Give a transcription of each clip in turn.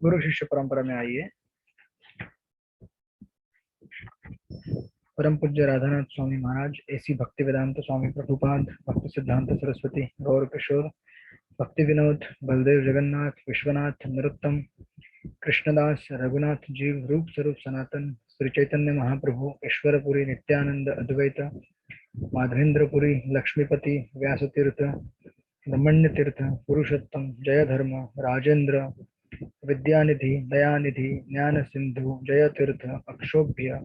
गुरु शिष्य परंपरा में आइए। परम पूज्य राधानाथ स्वामी महाराज, एसी भक्ति वेदांत स्वामी प्रभुपाद, भक्ति सिद्धांत सरस्वती, गौर किशोर, भक्ति विनोद, बलदेव जगन्नाथ, विश्वनाथ, नरोत्तम, कृष्णदास, रघुनाथ जीव, रूप स्वरूप सनातन, श्री चैतन्य महाप्रभु, ईश्वरपुरी, नित्यानंद अद्वैत, माधवेंद्रपुरी, लक्ष्मीपति, व्यासतीर्थ, ब्रह्मण्य तीर्थ, पुरुषोत्तम, जय धर्म, राजेंद्र, विद्यानिधि, दयानिधि, ज्ञान सिंधु, जय तीर्थ, अक्षोभ्य,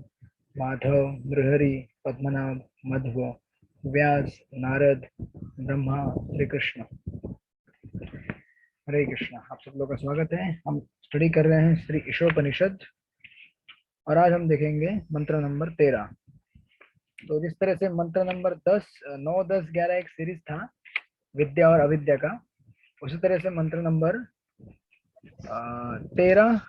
माधव, नृहरि, पद्मनाभ, मध्व, व्यास, नारद, ब्रह्मा, श्री कृष्ण। हरे कृष्ण। आप सब लोग का स्वागत है। हम स्टडी कर रहे हैं श्री ईशोपनिषद और आज हम देखेंगे मंत्र नंबर 13। तो जिस तरह से मंत्र नंबर 10, 9, 10, 11 एक सीरीज था विद्या और अविद्या का, उसी तरह से मंत्र नंबर 12,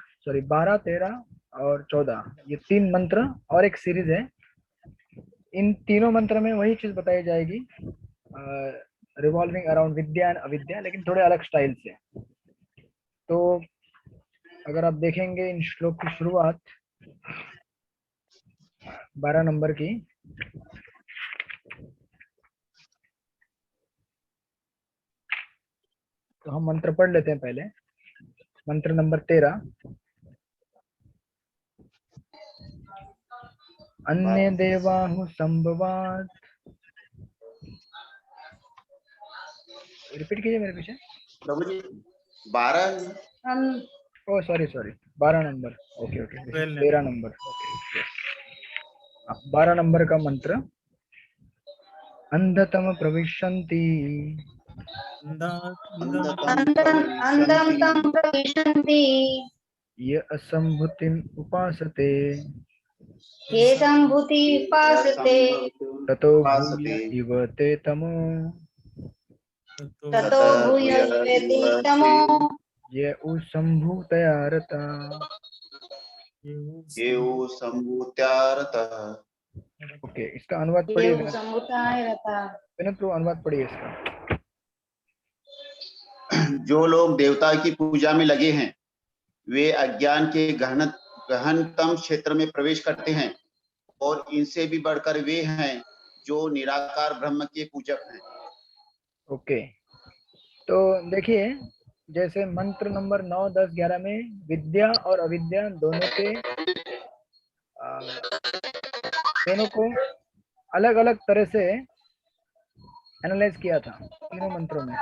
13 और 14, ये 3 मंत्र और एक सीरीज है। इन तीनों मंत्र में वही चीज बताई जाएगी, रिवॉल्विंग अराउंड विद्या एंड अविद्या, लेकिन थोड़े अलग स्टाइल से। तो अगर आप देखेंगे इन श्लोक की शुरुआत 12 नंबर की, तो हम मंत्र पढ़ लेते हैं पहले। मंत्र नंबर 13। अन्य देवाहु संभवात। रिपीट कीजिए मेरे पीछे प्रभु जी। 12 oh sorry 12 number. Okay 13 number. Okay 12 number का मंत्र। अंधतम प्रविशन्ति अंधं प्रविशन्ति ये असंभूतिम उपासते ये संभूति उपासते ततो भूय इव ते तमो ततो भूयस्ते तमो ये उसंभूतया रता। ओके, इसका अनुवाद पढ़िए। अनुवाद पढ़िए इसका। जो लोग देवता की पूजा में लगे हैं वे अज्ञान के गहनतम क्षेत्र में प्रवेश करते हैं और इनसे भी बढ़कर वे हैं जो निराकार ब्रह्म के पूजक हैं। ओके, तो देखिए, जैसे मंत्र नंबर 9, 10, 11 में विद्या और अविद्या दोनों को अलग अलग तरह से एनालाइज किया था। तीनों मंत्रों में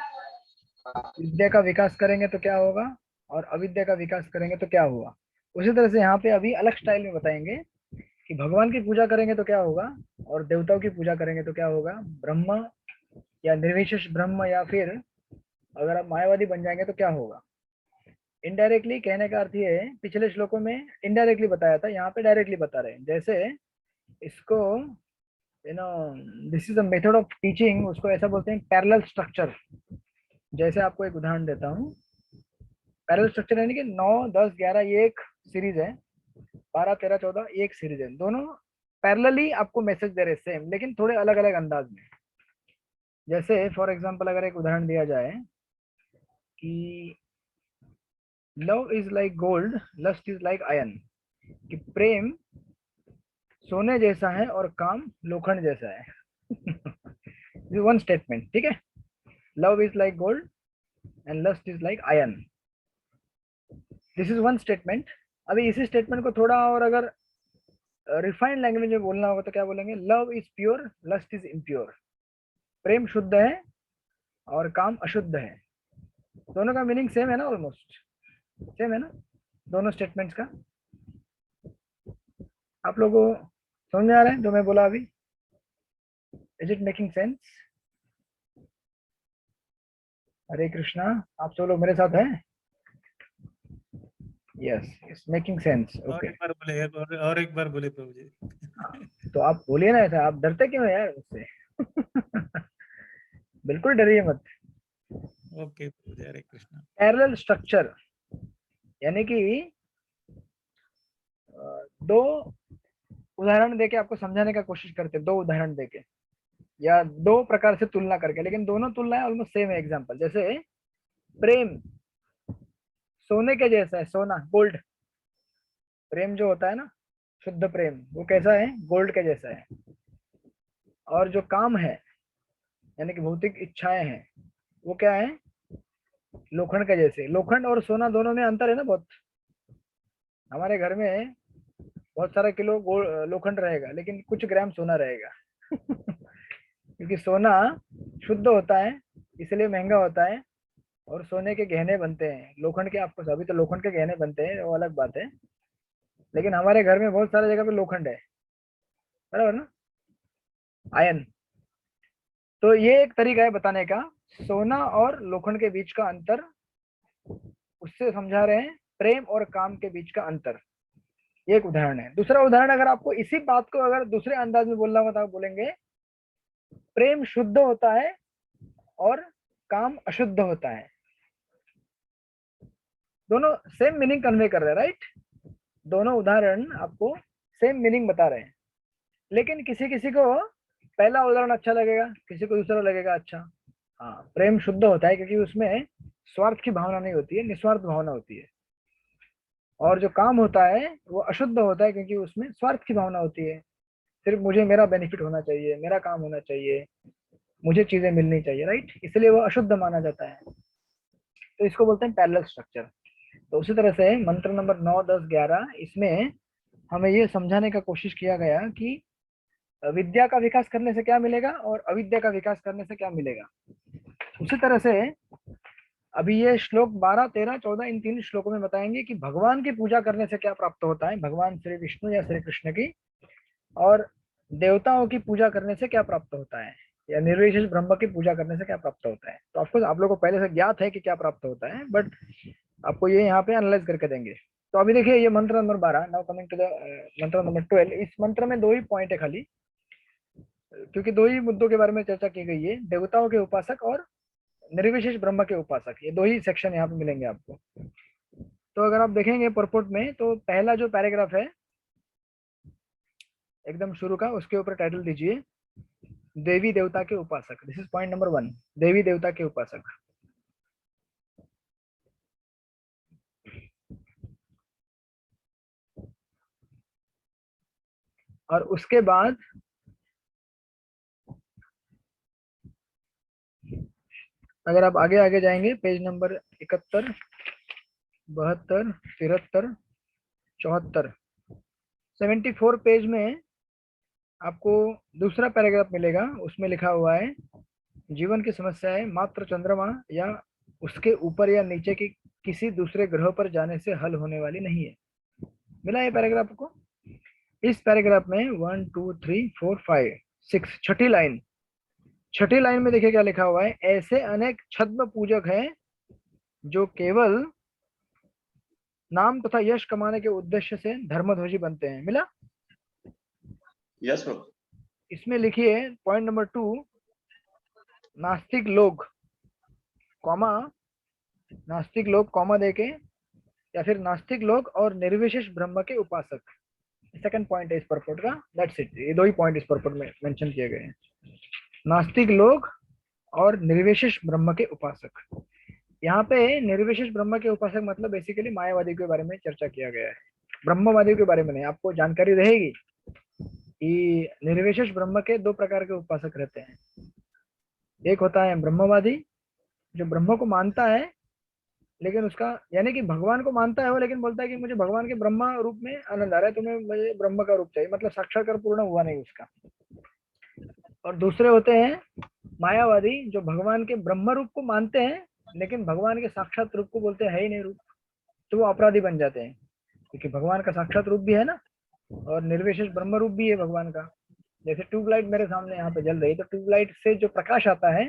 विद्या का विकास करेंगे तो क्या होगा और अविद्या का विकास करेंगे तो क्या होगा। उसी तरह से यहाँ पे अभी अलग स्टाइल में बताएंगे कि भगवान की पूजा करेंगे तो क्या होगा और देवताओं की पूजा करेंगे तो क्या होगा। ब्रह्म या निर्विशेष ब्रह्म, या फिर अगर आप मायावादी बन जाएंगे तो क्या होगा। इनडायरेक्टली कहने का अर्थ ये है, पिछले श्लोकों में इनडायरेक्टली बताया था, यहाँ पे डायरेक्टली बता रहे हैं। जैसे इसको this is the method of teaching, उसको ऐसा बोलते हैं पैरेलल स्ट्रक्चर। जैसे आपको एक उदाहरण देता हूँ। पैरेलल स्ट्रक्चर यानी कि 9, 10, 11 ये एक सीरीज है, 12, 13, 14 ये एक सीरीज है। दोनों पैरेलली आपको मैसेज दे रहे सेम, लेकिन थोड़े अलग अलग अंदाज में। जैसे फॉर एग्जांपल अगर एक उदाहरण दिया जाए कि love is like gold, lust is like iron, कि प्रेम सोने जैसा है और काम लोखंड जैसा है। वन स्टेटमेंट, ठीक है। Love is like gold and lust is like iron, this is one statement. अभी इसी स्टेटमेंट को थोड़ा और अगर रिफाइंड लैंग्वेज में बोलना होगा तो क्या बोलेंगे। Love is pure, lust is impure. प्रेम शुद्ध है और काम अशुद्ध है। दोनों का मीनिंग सेम है ना, ऑलमोस्ट सेम है ना दोनों स्टेटमेंट्स का। आप लोगों को समझ में आ रहा है जो मैं बोला अभी? Is it making sense? Hare Krishna, आप सब लोग मेरे साथ हैं? Yes, it's making sense. Okay, और एक बार बोले प्रभु जी। तो आप बोलिए ना ऐसा, आप डरते क्यों यार उससे? बिल्कुल डरिए मत। ओके, हरे कृष्णा। पैरेलल स्ट्रक्चर यानी कि दो उदाहरण देके आपको समझाने का कोशिश करते हैं, दो उदाहरण देके या दो प्रकार से तुलना करके, लेकिन दोनों तुलनाएं ऑलमोस्ट सेम है। एग्जांपल जैसे प्रेम सोने के जैसा है, सोना, गोल्ड। प्रेम जो होता है ना, शुद्ध प्रेम, वो कैसा है? गोल्ड के जैसा है। और जो काम है, यानी कि भौतिक इच्छाएं हैं, वो क्या है? लोखंड के जैसे। लोखंड और सोना दोनों में अंतर है ना बहुत। हमारे घर में बहुत सारा किलो लोखंड रहेगा, लेकिन कुछ ग्राम सोना रहेगा। क्योंकि सोना शुद्ध होता है, इसलिए महंगा होता है, और सोने के गहने बनते हैं। लोखंड के आपको अभी तो लोखंड के गहने बनते हैं, वो अलग बात है, लेकिन हमारे घर में बहुत सारी जगह पे लोखंड है, बराबर ना, आयन। तो ये एक तरीका है बताने का, सोना और लोखंड के बीच का अंतर, उससे समझा रहे हैं प्रेम और काम के बीच का अंतर। ये एक उदाहरण है। दूसरा उदाहरण, अगर आपको इसी बात को अगर दूसरे अंदाज में बोलना होगा तो आप बोलेंगे प्रेम शुद्ध होता है और काम अशुद्ध होता है। दोनों सेम मीनिंग कन्वे कर रहे हैं, राइट? दोनों उदाहरण आपको सेम मीनिंग बता रहे हैं, लेकिन किसी किसी को पहला उदाहरण अच्छा लगेगा, किसी को दूसरा लगेगा अच्छा। हाँ, प्रेम शुद्ध होता है क्योंकि उसमें स्वार्थ की भावना नहीं होती है, निस्वार्थ भावना होती है। और जो काम होता है वो अशुद्ध होता है क्योंकि उसमें स्वार्थ की भावना होती है। सिर्फ मुझे मेरा बेनिफिट होना चाहिए, मेरा काम होना चाहिए, मुझे चीजें मिलनी चाहिए, राइट? इसलिए वो अशुद्ध माना जाता है। तो इसको बोलते हैं पैरेलल स्ट्रक्चर। तो उसी तरह से मंत्र नंबर 9, 10, 11, इसमें हमें ये समझाने का कोशिश किया गया कि विद्या का विकास करने से क्या मिलेगा और अविद्या का विकास करने से क्या मिलेगा। उसी तरह से अभी ये श्लोक 12, 13, 14 इन 3 श्लोकों में बताएंगे कि भगवान की पूजा करने से क्या प्राप्त होता है, भगवान श्री विष्णु या श्री कृष्ण की, और देवताओं की पूजा करने से क्या प्राप्त होता है, या निर्विशेष ब्रह्म की पूजा करने से क्या प्राप्त होता है। तो ऑफकोर्स आप लोगों को पहले से ज्ञात है कि क्या प्राप्त होता है, बट आपको ये यहाँ पे एनालाइज करके देंगे। तो अभी देखिए ये मंत्र number 12, now coming to the mantra number 12। इस मंत्र में 2 ही पॉइंट है खाली, क्योंकि 2 ही मुद्दों के बारे में चर्चा की गई है, देवताओं के उपासक और निर्विशेष ब्रह्म के उपासक। ये 2 ही सेक्शन यहाँ पे मिलेंगे आपको। तो अगर आप देखेंगे परपोर्ट में, तो पहला जो पैराग्राफ है एकदम शुरू का, उसके ऊपर टाइटल दीजिए देवी देवता के उपासक। दिस इज पॉइंट नंबर 1, देवी देवता के उपासक। और उसके बाद अगर आप आगे आगे जाएंगे, पेज नंबर 71, 72, 73, 74, 74 पेज में आपको दूसरा पैराग्राफ मिलेगा। उसमें लिखा हुआ है जीवन की समस्याएं मात्र चंद्रमा या उसके ऊपर या नीचे की किसी दूसरे ग्रह पर जाने से हल होने वाली नहीं है। मिला ये पैराग्राफ को? इस पैराग्राफ में 1, 2, 3, 4, 5, 6, छठी लाइन में देखिए क्या लिखा हुआ है, ऐसे अनेक छद्म पूजक हैं जो केवल नाम तथा यश कमाने के उद्देश्य से धर्मध्वजी बनते हैं। मिला? यस प्रभु। इसमें लिखिए पॉइंट नंबर 2, नास्तिक लोग, कॉमा, नास्तिक लोग कॉमा देके, या फिर नास्तिक लोग और निर्विशेष ब्रह्म के उपासक। सेकंड पॉइंट है इस परपोर्ट का, दैट्स इट। ये 2 ही पॉइंट इस परपोर्ट में मेंशन किए गए हैं, नास्तिक लोग और निर्विशेष ब्रह्म के उपासक। यहाँ पे निर्विशेष ब्रह्म के उपासक मतलब बेसिकली मायावादी के बारे में चर्चा किया गया है, ब्रह्मवादी के बारे में नहीं। आपको जानकारी रहेगी कि निर्विशेष ब्रह्म के 2 प्रकार के उपासक रहते हैं। एक होता है ब्रह्मवादी, जो ब्रह्म को मानता है, लेकिन उसका यानी कि भगवान को मानता है वो, लेकिन बोलता है कि मुझे भगवान के ब्रह्मा रूप में आनंद आ रहा है, तुम्हें मुझे ब्रह्म का रूप चाहिए, मतलब साक्षात्कार पूर्ण हुआ नहीं उसका। और दूसरे होते हैं मायावादी, जो भगवान के ब्रह्म रूप को मानते हैं, लेकिन भगवान के साक्षात रूप को बोलते हैं है ही नहीं रूप, तो वो अपराधी बन जाते हैं, क्योंकि भगवान का साक्षात रूप भी है ना, और निर्विशेष ब्रह्म रूप भी है भगवान का। जैसे ट्यूबलाइट मेरे सामने यहाँ पे जल रही है, तो ट्यूबलाइट से जो प्रकाश आता है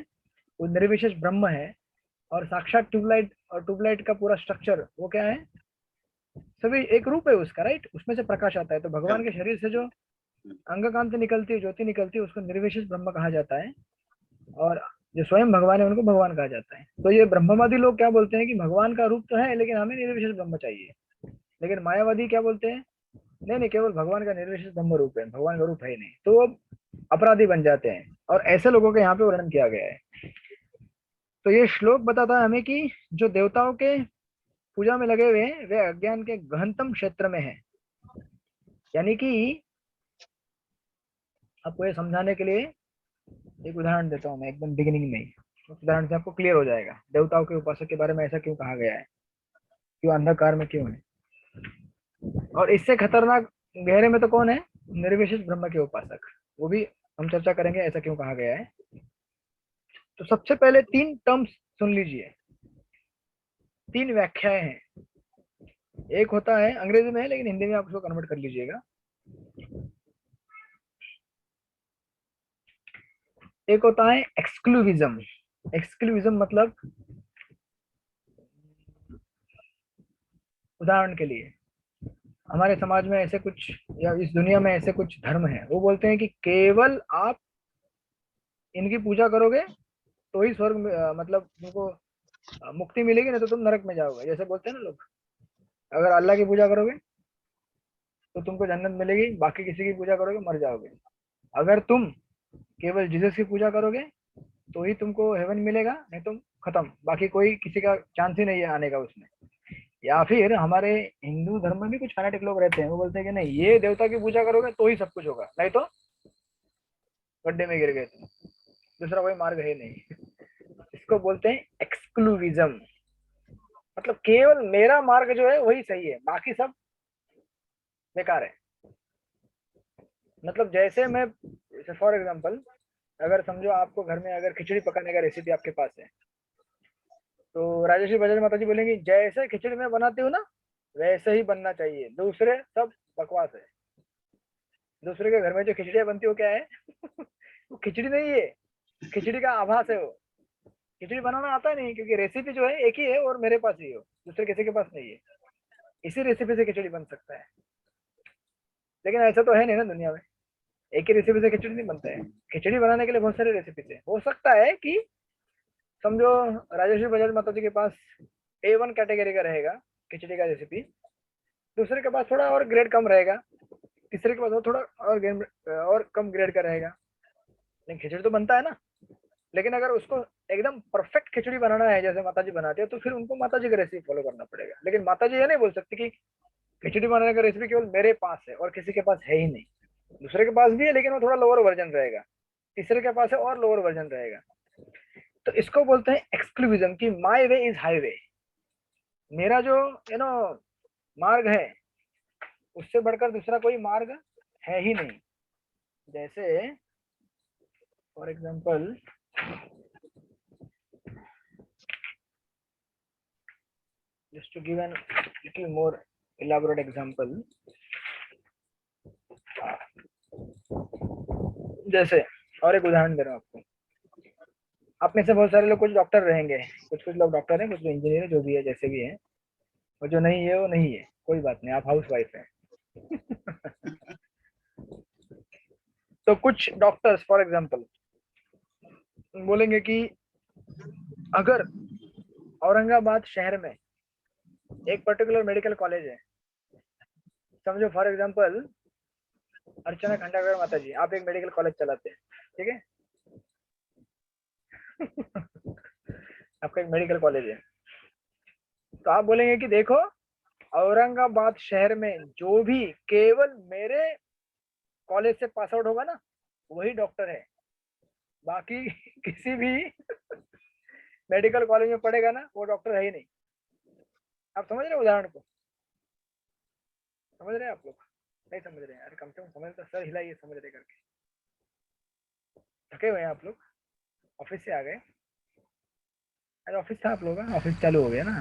वो निर्विशेष ब्रह्म है, और साक्षात ट्यूबलाइट और ट्यूबलाइट का पूरा स्ट्रक्चर वो क्या है, सभी एक रूप है उसका, राइट? उसमें से प्रकाश आता है। तो भगवान के शरीर से जो अंग कांति निकलती है, ज्योति निकलती है, उसको निर्विशेष ब्रह्म कहा जाता है, और जो स्वयं भगवान है उनको भगवान कहा जाता है। तो ये ब्रह्मवादी लोग क्या बोलते हैं कि भगवान का रूप तो है, लेकिन हमें निर्विशेष ब्रह्म चाहिए। लेकिन मायावादी क्या बोलते हैं, नहीं नहीं, केवल भगवान का निर्विशेष ब्रह्म रूप है, भगवान का रूप है ही नहीं, तो वो अपराधी बन जाते हैं। और ऐसे लोगों के यहाँ पे वर्णन किया गया है। तो ये श्लोक बताता है हमें कि जो देवताओं के पूजा में लगे हुए हैं वे अज्ञान के गहनतम क्षेत्र में हैं। यानी कि आपको ये समझाने के लिए एक उदाहरण देता हूँ मैं एकदम बिगिनिंग में ही। उस उदाहरण से आपको क्लियर हो जाएगा देवताओं के उपासक के बारे में ऐसा क्यों कहा गया है, क्यों अंधकार में क्यों है। और इससे खतरनाक गहरे में तो कौन है, निर्विशेष ब्रह्म के उपासक, वो भी हम चर्चा करेंगे ऐसा क्यों कहा गया है। तो सबसे पहले 3 टर्म्स सुन लीजिए, 3 व्याख्याएं हैं। एक होता है अंग्रेजी में है लेकिन हिंदी में आप उसको कन्वर्ट कर लीजिएगा। एक होता है एक्सक्लूविज्म। एक्सक्लूविज्म मतलब उदाहरण के लिए हमारे समाज में ऐसे कुछ या इस दुनिया में ऐसे कुछ धर्म है, वो बोलते हैं कि केवल आप इनकी पूजा करोगे तो ही स्वर्ग मतलब तुमको मुक्ति मिलेगी, नहीं तो तुम नरक में जाओगे। जैसे बोलते हैं ना लोग, अगर अल्लाह की पूजा करोगे तो तुमको जन्नत मिलेगी, बाकी किसी की पूजा करोगे मर जाओगे। अगर तुम केवल जीसस की पूजा करोगे तो ही तुमको हेवन मिलेगा, नहीं तुम खत्म, बाकी कोई किसी का चांस ही नहीं है आने का उसमें। या फिर हमारे हिंदू धर्म में भी कुछ फैनेटिक लोग रहते हैं, वो बोलते हैं कि नहीं ये देवता की पूजा करोगे तो ही सब कुछ होगा, नहीं तो गड्ढे में गिर गए तुम, दूसरा कोई मार्ग है नहीं। इसको बोलते हैं एक्सक्लूविज्म। मतलब केवल मेरा मार्ग जो है वही सही है, बाकी सब बेकार है। मतलब जैसे मैं फॉर एग्जांपल अगर समझो आपको घर में अगर खिचड़ी पकाने का रेसिपी आपके पास है, तो राजेश्वरी बजाज माता जी बोलेंगी जैसे खिचड़ी में बनाती हूँ ना वैसे ही बनना चाहिए, दूसरे सब बकवास है। दूसरे के घर में जो खिचड़ियाँ बनती है वो क्या है वो खिचड़ी नहीं है, खिचड़ी का आभास है वो। खिचड़ी बनाना आता नहीं, क्योंकि रेसिपी जो है एक ही है और मेरे पास ही हो, दूसरे किसी के पास नहीं है। इसी रेसिपी से खिचड़ी बन सकता है, लेकिन ऐसा तो है नहीं ना दुनिया में, एक ही रेसिपी से खिचड़ी नहीं बनता है। खिचड़ी बनाने के लिए बहुत सारे रेसिपी है। हो सकता है कि समझो राजेश्वरी बजाज माता जी के पास A1 कैटेगरी का रहेगा खिचड़ी का रेसिपी, दूसरे के पास थोड़ा और ग्रेड कम रहेगा, तीसरे के पास थोड़ा और कम ग्रेड का रहेगा, लेकिन खिचड़ी तो बनता है ना। लेकिन अगर उसको एकदम परफेक्ट खिचड़ी बनाना है जैसे माता जी बनाते हैं, तो फिर उनको माता जी का रेसिपी फॉलो करना पड़ेगा। लेकिन माता जी ये नहीं बोल सकती कि खिचड़ी बनाने का रेसिपी केवल मेरे पास है और किसी के पास है ही नहीं। दूसरे के पास भी है लेकिन वो थोड़ा लोअर वर्जन रहेगा, तीसरे के पास है और लोअर वर्जन रहेगा। तो इसको बोलते हैं एक्सक्लूविज्म कि माय वे इज हाईवे। मेरा जो मार्ग है उससे बढ़कर दूसरा कोई मार्ग है ही नहीं। जैसे for example just to give an little more elaborate example, जैसे और एक उदाहरण दे रहा हूँ आपको। आप में से बहुत सारे लोग कुछ डॉक्टर रहेंगे, कुछ लोग डॉक्टर हैं, कुछ इंजीनियर है, जो भी है जैसे भी है, और जो नहीं है वो नहीं है, कोई बात नहीं, आप हाउस वाइफ हैं। तो कुछ डॉक्टर्स फॉर एग्जांपल बोलेंगे कि अगर औरंगाबाद शहर में एक पर्टिकुलर मेडिकल कॉलेज है, समझो फॉर एग्जांपल अर्चना खंडागढ़ माता जी, आप एक मेडिकल कॉलेज चलाते हैं, ठीक है आपका एक मेडिकल कॉलेज है, तो आप बोलेंगे कि देखो औरंगाबाद शहर में जो भी केवल मेरे कॉलेज से पास आउट होगा ना वही डॉक्टर है, बाकी किसी भी मेडिकल कॉलेज में पढ़ेगा ना वो डॉक्टर है ही नहीं। आप समझ रहे उदाहरण को, समझ रहे हैं आप लोग? नहीं समझ रहे हैं? अरे कम से कम समझ तो, सर हिलाइए समझ रहे करके। थके हुए हैं आप लोग, ऑफिस से आ गए? अरे ऑफिस था आप लोगों का, ऑफिस चालू हो गया ना,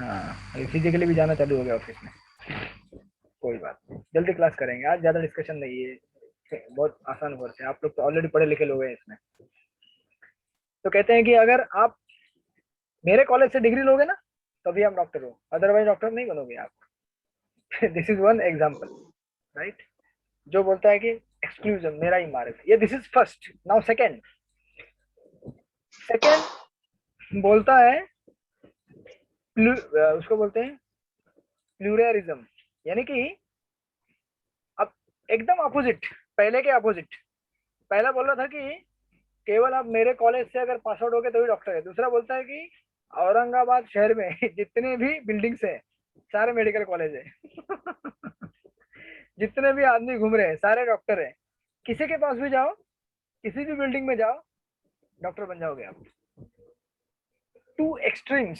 फिजिकली भी जाना चालू हो गया ऑफिस में। कोई बात नहीं, जल्दी क्लास करेंगे, आज ज्यादा डिस्कशन नहीं है, बहुत आसान वर्क है, आप लोग तो ऑलरेडी पढ़े लिखे लोग हैं इसमें। तो कहते हैं कि अगर आप मेरे कॉलेज से डिग्री लोगे ना तभी आप डॉक्टर हो, अदरवाइज डॉक्टर नहीं बनोगे आप। This is one example, right, जो बोलता है कि एक्सक्लूजन मेरा ही मार्ग, ये this is first. Now second बोलता है उसको बोलते हैं प्लूरलिज्म, यानी कि अब एकदम अपोजिट, पहले के अपोजिट। पहला बोल रहा था कि केवल आप मेरे कॉलेज से अगर पास आउट हो गए तो ही डॉक्टर है, दूसरा बोलता है कि औरंगाबाद शहर में जितने भी बिल्डिंग्स हैं सारे मेडिकल कॉलेज है। जितने भी आदमी घूम रहे हैं सारे डॉक्टर है। किसी के पास भी जाओ, किसी भी बिल्डिंग में जाओ, डॉक्टर बन जाओगे आप। टू एक्सट्रीम्स,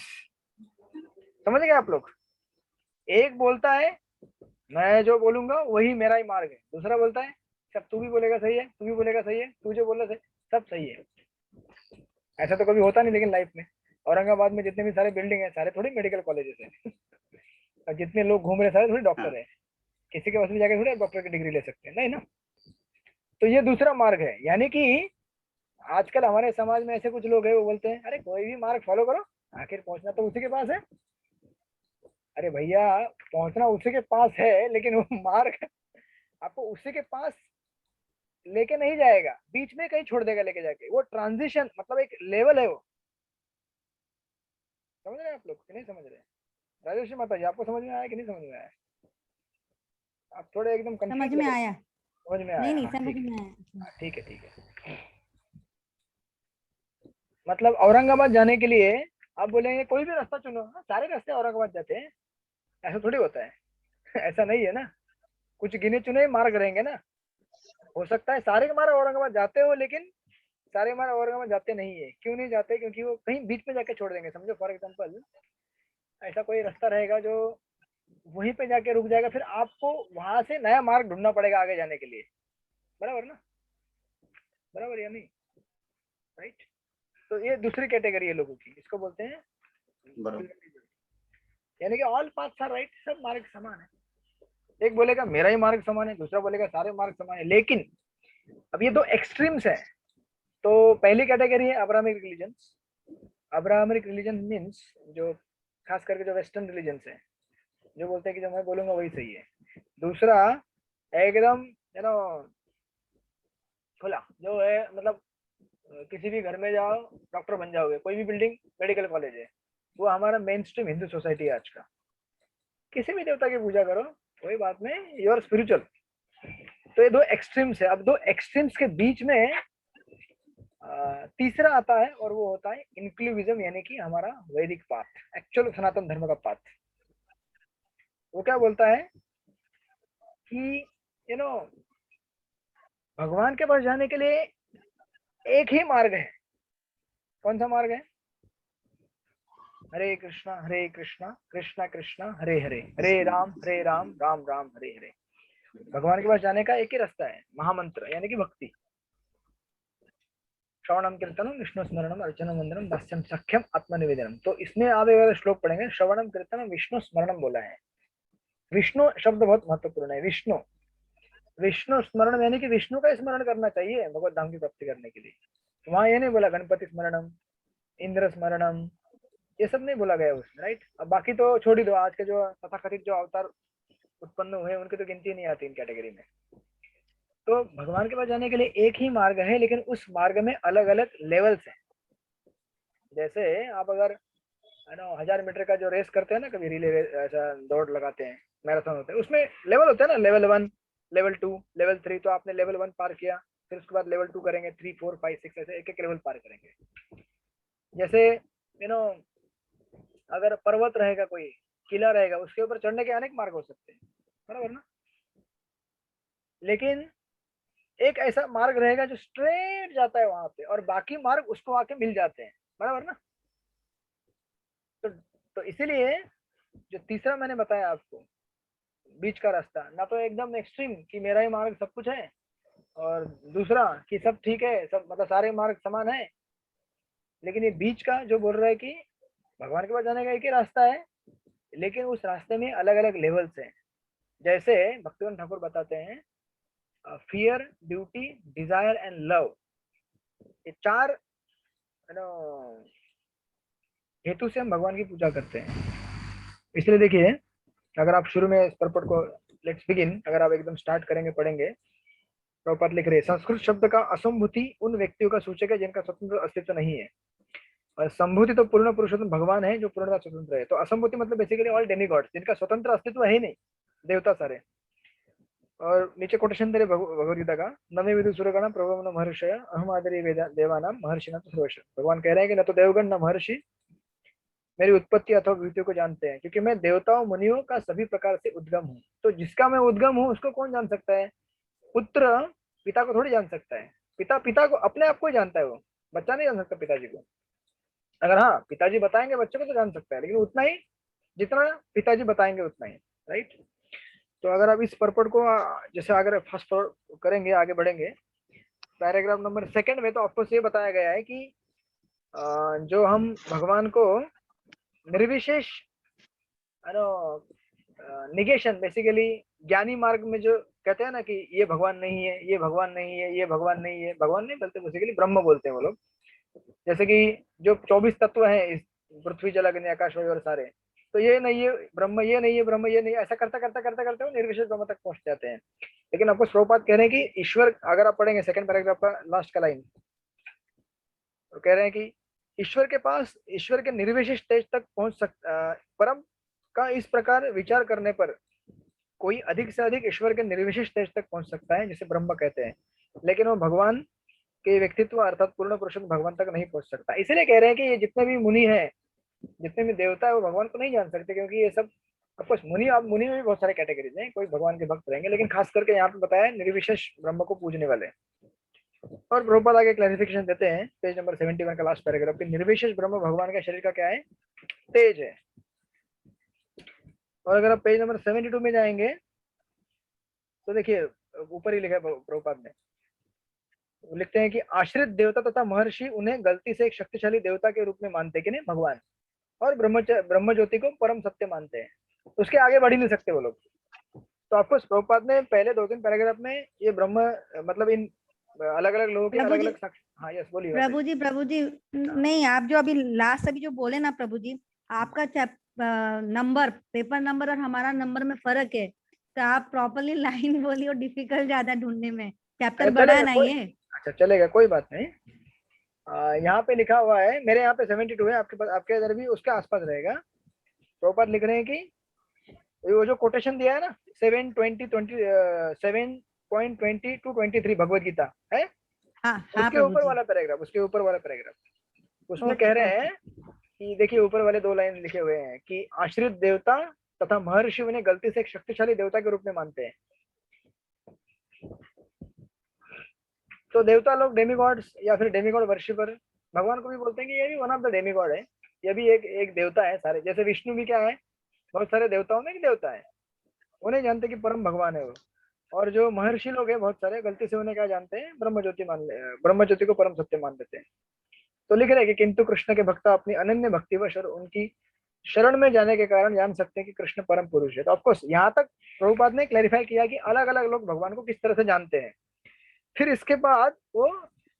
समझ गए आप लोग। एक बोलता है मैं जो बोलूंगा वही मेरा ही मार्ग है, दूसरा बोलता है सब तू भी बोलेगा सही है, तू भी बोलेगा सही है, तू जो बोल रहा है सब सही है। ऐसा तो कभी होता नहीं लेकिन लाइफ में। औरंगाबाद में जितने भी सारे बिल्डिंग है सारे थोड़ी मेडिकल कॉलेजेस है। और जितने लोग घूम रहे सारे थोड़ी डॉक्टर है। किसी के पास भी जाकर थोड़ी डॉक्टर की डिग्री ले सकते हैं, नहीं ना। तो ये दूसरा मार्ग है। यानी कि आजकल हमारे समाज में ऐसे कुछ लोग हैं वो बोलते हैं अरे कोई भी मार्ग फॉलो करो, आखिर पहुंचना तो उसी के पास है। अरे भैया पहुंचना उसी के पास है लेकिन वो मार्ग आपको उसी के पास लेके नहीं जाएगा, बीच में कहीं छोड़ देगा लेके जाके। वो ट्रांजिशन मतलब एक लेवल है वो। समझ रहे हैं आप लोग कि नहीं समझ रहे? राजेश माता जी आपको समझ में आया कि नहीं समझ में आया? आप थोड़े एकदम समझ कंफ्यूज में लग रहे आया। हैं। समझ में आया? नहीं नहीं हाँ, समझ ठीक है में आया। ठीक है ठीक है। मतलब औरंगाबाद जाने के लिए आप बोलेंगे कोई भी रास्ता चुनो, हाँ, सारे रास्ते औरंगाबाद जाते हैं, ऐसा थोड़ी होता है। ऐसा नहीं है ना, कुछ गिने चुने मार्ग रहेंगे ना। हो सकता है सारे हमारे औरंगाबाद जाते हो लेकिन सारे हमारे औरंगाबाद जाते नहीं है। क्यों नहीं जाते? क्योंकि वो कहीं बीच में जाके छोड़ देंगे। समझो फॉर एग्जांपल ऐसा कोई रास्ता रहेगा जो वहीं पे जाके रुक जाएगा, फिर आपको वहां से नया मार्ग ढूंढना पड़ेगा आगे जाने के लिए। बराबर ना? बराबर या नहीं? राइट। तो ये दूसरी कैटेगरी है लोगों की, इसको बोलते हैं यानी कि ऑल पाथ्स आर राइट, सब मार्ग समान है। एक बोलेगा मेरा ही मार्ग समान है, दूसरा बोलेगा सारे मार्ग समान है। लेकिन अब ये दो एक्सट्रीम्स है। तो पहली कैटेगरी है Abrahamic religion. Abrahamic religion means जो खास करके जो वेस्टर्न रिलीजन है, जो बोलते हैं कि जो मैं बोलूंगा वही सही है। दूसरा एकदम खुला जो है, मतलब किसी भी घर में जाओ डॉक्टर बन जाओगे, कोई भी बिल्डिंग मेडिकल कॉलेज है। वो हमारा मेन स्ट्रीम हिंदू सोसाइटी है आज का। किसी भी देवता की पूजा करो कोई बात नहीं, यू आर स्पिरिचुअल। तो ये दो एक्सट्रीम्स है। अब दो एक्सट्रीम्स के बीच में तीसरा आता है और वो होता है इंक्लूसिविज्म, यानी कि हमारा वैदिक पाथ, एक्चुअल सनातन धर्म का पाथ। वो क्या बोलता है कि भगवान के पास जाने के लिए एक ही मार्ग है। कौन सा मार्ग है? हरे कृष्णा कृष्णा कृष्णा हरे हरे, हरे राम राम राम हरे हरे। भगवान के पास जाने का एक ही रास्ता है, महामंत्र यानी कि भक्ति। श्रवणम कीर्तनम विष्णु स्मरणम अर्चनम वंदनम दास्यम सख्यम आत्मनिवेदनम। तो इसमें आप एक श्लोक पढ़ेंगे, श्रवणम कीर्तनम विष्णु स्मरणम बोला है। विष्णु शब्द बहुत महत्वपूर्ण है। विष्णु विष्णु स्मरण यानी कि विष्णु का स्मरण करना चाहिए भगवत धाम की प्राप्ति करने के लिए। वहां ये नहीं बोला गणपति स्मरणम, इंद्र स्मरणम, ये सब नहीं बोला गया उसमें। राइट। अब बाकी तो छोड़ ही दो, आज के जो तथाकथित जो अवतार उत्पन्न हुए उनकी तो गिनती नहीं आती इन कैटेगरी में। तो भगवान के पास जाने के लिए एक ही मार्ग है, लेकिन उस मार्ग में अलग अलग लेवल्स हैं। जैसे आप अगर 1000 मीटर का जो रेस करते हैं ना, कभी रिले ऐसा दौड़ लगाते हैं, मैराथन होते हैं, उसमें लेवल होते हैं ना, लेवल 1, लेवल 2, लेवल 3। तो आपने लेवल 1 पार किया, फिर उसके बाद लेवल 2 करेंगे, 3, 4, 5, 6 ऐसे एक एक लेवल पार करेंगे। जैसे अगर पर्वत रहेगा, कोई किला रहेगा, उसके ऊपर चढ़ने के अनेक मार्ग हो सकते हैं, बराबर ना। लेकिन एक ऐसा मार्ग रहेगा जो स्ट्रेट जाता है वहां पे, और बाकी मार्ग उसको आके मिल जाते हैं, बराबर ना। तो इसीलिए जो तीसरा मैंने बताया आपको बीच का रास्ता, ना तो एकदम एक्सट्रीम कि मेरा ही मार्ग सब कुछ है, और दूसरा कि सब ठीक है, सब मतलब सारे मार्ग समान है। लेकिन ये बीच का जो बोल रहा है कि भगवान के पास जाने का एक ही रास्ता है, लेकिन उस रास्ते में अलग अलग लेवल्स हैं। जैसे भक्तिवंत ठाकुर बताते हैं, fear, duty, desire and love, ये 4 हेतु से हम भगवान की पूजा करते हैं। इसलिए देखिए, अगर आप शुरू में इस पर्पट को लेट्स बिगिन, अगर आप एकदम स्टार्ट करेंगे, पढ़ेंगे, प्रभुपाद लिख रहे संस्कृत शब्द का असंभूति उन व्यक्तियों का सूचक है जिनका स्वतंत्र अस्तित्व नहीं है, और संभूति तो पूर्ण पुरुषोत्तम भगवान है जो पूर्णतः स्वतंत्र है। तो असंभूति मतलब बेसिकली ऑल डेमिगॉड्स, जिनका स्वतंत्र अस्तित्व है ही नहीं, देवता सारे। और नीचे कोटेशन दे भगवदगीता का, नवे विदु सुरगण प्रभु न महर्षय अहम आदरी देवानाम महर्षि न तो सर्वश। भगवान कह रहे हैं कि न तो देवगण न महर्षि मेरी उत्पत्ति अथवा मृत्यु को जानते हैं, क्योंकि मैं देवताओं मुनियों का सभी प्रकार से उद्गम हूँ। तो जिसका मैं उद्गम हूँ उसको कौन जान सकता है? पुत्र पिता को थोड़ी जान सकता है। पिता पिता को अपने आप को ही जानता है, वो बच्चा नहीं जान सकता पिताजी को। अगर हाँ पिताजी बताएंगे बच्चे को तो जान सकता है, लेकिन उतना ही जितना पिताजी बताएंगे उतना ही, राइट। तो अगर आप इस पर्पट को जैसे अगर फर्स्ट करेंगे, आगे बढ़ेंगे पैराग्राफ नंबर 2 में, तो आपको ये बताया गया है कि जो हम भगवान को निर्विशेष निगेशन, बेसिकली ज्ञानी मार्ग में जो कहते हैं ना कि ये भगवान नहीं है, ये भगवान नहीं है, ये भगवान नहीं है, भगवान नहीं बोलते, बेसिकली ब्रह्म बोलते हैं वो लोग। जैसे कि जो 24 तत्व हैं इस पृथ्वी जल अग्नि आकाश वायु और सारे, तो ये नहीं है ब्रह्म, ये नहीं है ब्रह्म, ये नहीं है, ऐसा करते करते करते करते वो निर्विशेष ब्रह्म तक पहुंच जाते हैं। लेकिन आपको प्रभुपाद कह रहे हैं कि ईश्वर, अगर आप पढ़ेंगे 2nd पैराग्राफ का लास्ट का लाइन, तो कह रहे हैं कि ईश्वर के पास, ईश्वर के निर्विशेष स्टेज तक पहुंच सकता, परम का इस प्रकार विचार करने पर कोई अधिक से अधिक ईश्वर के निर्विशेष स्टेज तक पहुंच सकता है, जिसे ब्रह्म कहते हैं, लेकिन वो भगवान के व्यक्तित्व अर्थात पूर्ण पुरुषों भगवान तक नहीं पहुंच सकता। इसलिए कह रहे हैं कि ये जितने भी मुनि हैं, जितने भी देवता है, वो भगवान को नहीं जान सकते, क्योंकि ये सब ऑफकोर्स मुनि, आप मुनि में भी बहुत सारे कैटेगरीज हैं, कोई भगवान के भक्त रहेंगे, लेकिन खास करके यहाँ पे बताया निर्विशेष ब्रह्म को पूजने वाले। और प्रभुपाद आगे क्लैरिफिकेशन देते हैं पेज नंबर 71 का लास्ट पैराग्राफ कि निर्विशेष ब्रह्म भगवान का शरीर का क्या है? तेज है। और अगर आप पेज नंबर 72 में जाएंगे तो देखिए ऊपर ही लिखा है प्रभुपाद ने, लिखते हैं कि आश्रित देवता तथा महर्षि उन्हें गलती से एक शक्तिशाली देवता के रूप में मानते कि नहीं भगवान, और ब्रह्म ज्योति को परम सत्य मानते हैं, उसके आगे बढ़ ही नहीं सकते वो लोग। तो आपको प्रभुपाद ने पहले 2-3 पैराग्राफ में ये ब्रह्म मतलब इन अलग अलग लोगों के अलग अलग, हाँ यस बोलिए प्रभु जी नहीं, आप जो अभी लास्ट अभी जो बोले ना प्रभु जी, आपका नंबर, पेपर नंबर और हमारा नंबर में फर्क है, तो आप प्रॉपरली लाइन बोलिए, और डिफिकल्ट ज्यादा ढूंढने में, चैप्टर बड़ा नहीं है। अच्छा चलेगा, कोई बात नहीं। यहाँ पे लिखा हुआ है, मेरे यहाँ पे 72 है, आपके पास, आपके इधर भी उसके आसपास रहेगा। प्रॉपर लिख रहे हैं कि वो जो कोटेशन दिया है ना 7.20 to 23 भगवत गीता है, उसके ऊपर वाला पैराग्राफ, उसके ऊपर वाला पैराग्राफ, उसमें कह रहे हैं कि देखिए ऊपर वाले 2 लाइन लिखे हुए हैं कि आश्रित देवता तथा महर्षि उन्हें गलती से एक शक्तिशाली देवता के रूप में मानते हैं। तो देवता लोग डेमीगॉड्स या फिर डेमीगॉड वर्शिपर, भगवान को भी बोलते हैं कि ये भी वन ऑफ द डेमीगॉड है, ये भी एक देवता है सारे, जैसे विष्णु भी क्या है, बहुत सारे देवताओं में एक देवता है, उन्हें जानते कि परम भगवान है वो। और जो महर्षि लोग हैं बहुत सारे, गलती से उन्हें क्या जानते हैं, ब्रह्म ज्योति को परम सत्य मान लेते हैं। तो लिख रहे हैं कि किंतु कृष्ण के भक्त अपनी अनन्य भक्तिवश और उनकी शरण में जाने के कारण जान सकते हैं कि कृष्ण परम पुरुष है। तो ऑफकोर्स यहाँ तक प्रभुपाद ने क्लैरिफाई किया कि अलग अलग लोग भगवान को किस तरह से जानते हैं। फिर इसके बाद वो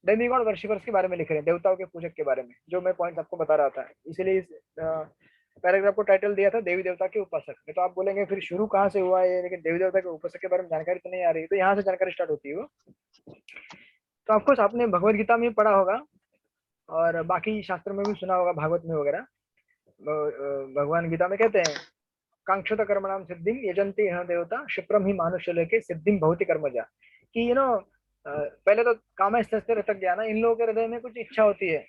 डेमीगॉड वर्शिपर्स के बारे में लिख रहे हैं, देवताओं के पूजक के बारे में, जो मैं पॉइंट आपको बता रहा था। इसीलिए इस पैराग्राफ को टाइटल दिया था देवी देवता के उपासक। तो आप बोलेंगे फिर शुरू कहाँ से हुआ है, लेकिन देवी देवता के उपासक के बारे में जानकारी तो नहीं आ रही, तो यहाँ से जानकारी स्टार्ट होती है वो। तो ऑफकोर्स आपने भगवत गीता में पढ़ा होगा और बाकी शास्त्र में भी सुना होगा, भागवत में वगैरह। भगवान गीता में कहते हैं कांक्षत कर्मणाम सिद्धिम यजन्ति यह देवता क्षिप्रम ही मानुष्य लेके सिद्धिम भौतिक कर्मजा, कि पहले तो कामस्तस्य रतक ज्ञान, इन लोगों के हृदय में कुछ इच्छा होती है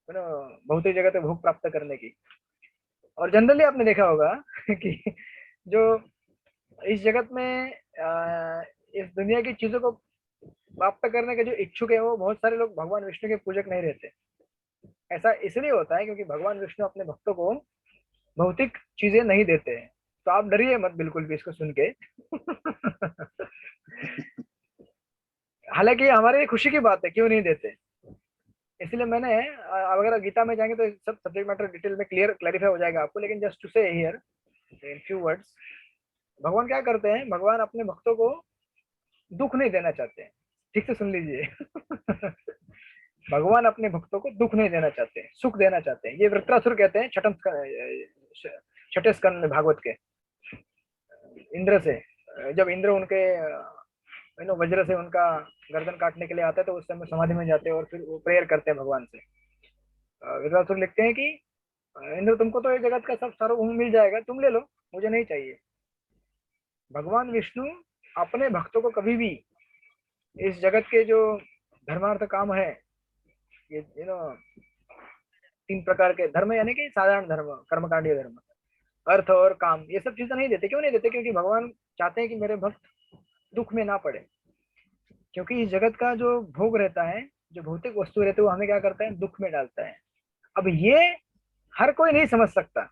भौतिक जगत में भोग प्राप्त करने की। और जनरली आपने देखा होगा कि जो इस जगत में इस दुनिया की चीजों को प्राप्त करने के जो इच्छुक है, वो बहुत सारे लोग भगवान विष्णु के पूजक नहीं रहते। ऐसा इसलिए होता है क्योंकि भगवान विष्णु अपने भक्तों को भौतिक चीजें नहीं देते हैं। तो आप डरिए मत बिल्कुल भी इसको सुन के। हालांकि हमारे खुशी की बात है, क्यों नहीं देते। इसलिए मैंने, अगर गीता में जाएंगे तो सब सब्जेक्ट मैटर डिटेल में क्लैरिफाई हो जाएगा आपको, लेकिन जस्ट टू से हियर इन फ्यू वर्ड्स, भगवान क्या करते हैं, भगवान अपने भक्तों को दुख नहीं देना चाहते हैं। ठीक से सुन लीजिए। भगवान अपने भक्तों को दुख नहीं देना चाहते हैं, सुख देना चाहते हैं। ये वृत्रासुर कहते हैं छठे स्कंद में भागवत के, इंद्र से, जब इंद्र उनके वज्र से उनका गर्दन काटने के लिए आता है, तो उस समय समाधि में जाते हैं और फिर वो प्रेयर करते हैं भगवान से। वज्रासुर लिखते हैं कि इंद्र तुमको तो ये जगत का सब सार्वभौम मिल जाएगा, तुम ले लो, मुझे नहीं चाहिए। भगवान विष्णु अपने भक्तों को कभी भी इस जगत के जो धर्मार्थ काम है, ये 3 प्रकार के धर्म, यानी कि साधारण धर्म, कर्मकांडीय धर्म, अर्थ और काम, ये सब चीजें नहीं देते। क्यों नहीं देते? क्योंकि भगवान चाहते हैं कि मेरे भक्त दुख में ना पड़े। क्योंकि इस जगत का जो भोग रहता है, जो भौतिक वस्तु रहती है, वो हमें क्या करता है? दुख में डालता है। अब ये हर कोई नहीं समझ सकता,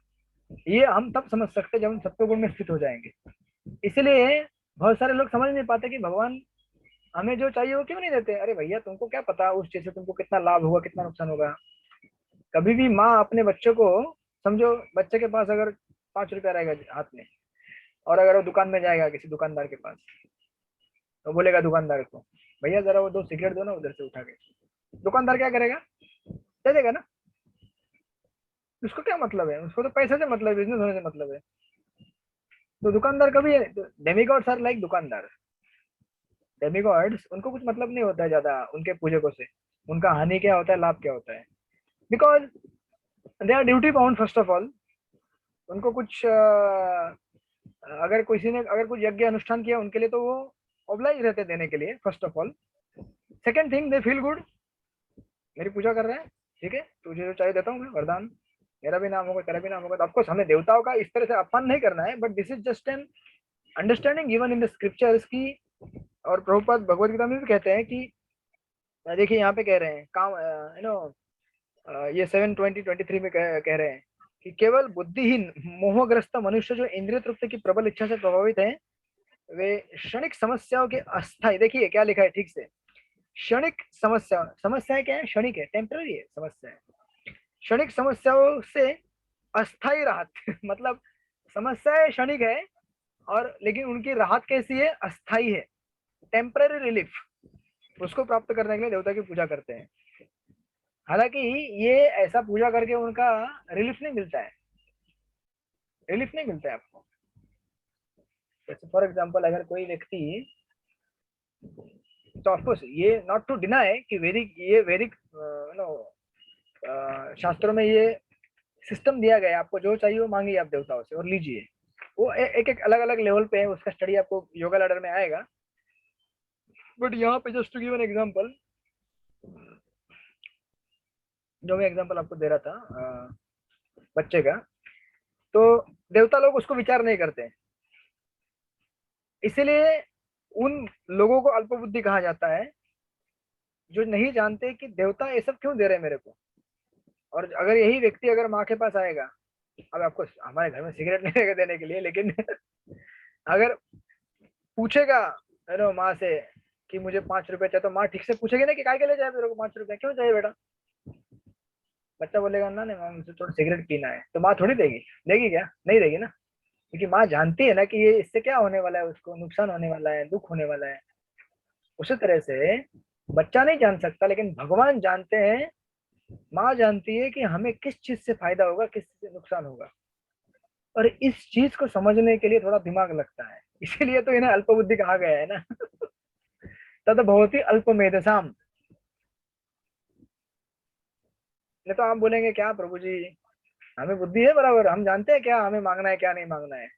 ये हम तब समझ सकते जब हम सत्वगुण में स्थित हो जाएंगे। इसलिए बहुत सारे लोग समझ नहीं पाते कि भगवान हमें जो चाहिए वो क्यों नहीं देते। अरे भैया, तुमको क्या पता उस चीज से तुमको कितना लाभ होगा, कितना नुकसान होगा। कभी भी माँ अपने बच्चे को, समझो बच्चे के पास अगर 5 रुपया रहेगा हाथ में, और अगर वो दुकान में जाएगा किसी दुकानदार के पास, तो बोलेगा दुकानदार को, भैया जरा वो 2 सिगरेट दो ना उधर से उठा के। दुकानदार क्या करेगा? दे देगा ना। उसको क्या मतलब है? उसको तो पैसे से मतलब है, बिजनेस होने से मतलब है। तो दुकानदार कभी, डेमिगॉड्स आर लाइक दुकानदार। डेमिगॉड्स, उनको कुछ मतलब नहीं होता है ज्यादा उनके पूजकों से। उनका हानि क्या होता है, लाभ क्या होता है, because they are duty bound first of all. उनको कुछ अगर किसी ने अगर कुछ यज्ञ अनुष्ठान किया उनके लिए, तो वो ऑब्लाइज रहते देने के लिए first of all. Second thing, they feel good, मेरी पूजा कर रहा है, ठीक है, तुझे जो चाहिए देता हूँ मैं वरदान, मेरा भी नाम होगा, तेरा भी नाम होगा। तो ऑफकोर्स हमें देवताओं का इस तरह से अपमान नहीं करना है, but this is just an understanding given in the scriptures की। और प्रभुपाद भगवत गीता में भी कहते हैं कि देखिए यहाँ पे कह रहे हैं काम, ये 7:20-23 में कह रहे हैं कि केवल बुद्धिहीन मोहग्रस्त मनुष्य जो इंद्रिय तृप्ति की प्रबल इच्छा से प्रभावित है, वे क्षणिक समस्याओं के अस्थायी, देखिए क्या लिखा है ठीक से, क्षणिक समस्या, समस्याएं क्या है? क्षणिक है, टेम्पररी है समस्या। क्षणिक समस्याओं से अस्थायी राहत मतलब समस्याएं क्षणिक है, और लेकिन उनकी राहत कैसी है? अस्थायी है, टेम्पररी रिलीफ। उसको प्राप्त करने के लिए देवता की पूजा करते हैं। हालांकि ये ऐसा पूजा करके उनका रिलीफ नहीं मिलता है, रिलीफ नहीं मिलता है आपको। जैसे फॉर एग्जांपल अगर कोई व्यक्ति, तो ऑफकोर्स ये नॉट टू डिनाई कि वैदिक शास्त्रों में ये सिस्टम दिया गया है, आपको जो चाहिए वो मांगिए आप देवताओं से और लीजिए। वो एक एक अलग अलग लेवल पे है, उसका स्टडी आपको योगा लैडर में आएगा। बट यहाँ पे just to give an example, जो मैं एग्जांपल आपको दे रहा था बच्चे का, तो देवता लोग उसको विचार नहीं करते हैं। इसीलिए उन लोगों को अल्पबुद्धि कहा जाता है, जो नहीं जानते कि देवता ये सब क्यों दे रहे हैं मेरे को। और अगर यही व्यक्ति अगर माँ के पास आएगा, अब आपको हमारे घर में सिगरेट नहीं रहेगा देने के लिए, लेकिन अगर पूछेगा माँ से कि मुझे 5 रुपए चाहिए, तो माँ ठीक से पूछेगी ना कि काय के लिए चाहिए तेरे को 5 रुपए, क्यों चाहिए बेटा? बच्चा बोलेगा ना नहीं माँ मुझे थोड़ा सिगरेट पीना है, तो माँ थोड़ी देगी, देगी क्या? नहीं देगी ना, क्योंकि माँ जानती है ना कि ये इससे क्या होने वाला है, उसको नुकसान होने वाला है, दुख होने वाला है। उसी तरह से बच्चा नहीं जान सकता, लेकिन भगवान जानते हैं, माँ जानती है कि हमें किस चीज से फायदा होगा, किस चीज से नुकसान होगा। और इस चीज को समझने के लिए थोड़ा दिमाग लगता है, इसीलिए तो इन्हें अल्पबुद्धि कहा गया है ना। तद बहुत ही अल्प मेधसाम। नहीं तो आप बोलेंगे क्या प्रभु जी, हमें बुद्धि है बराबर, हम जानते हैं क्या हमें मांगना है क्या नहीं मांगना है।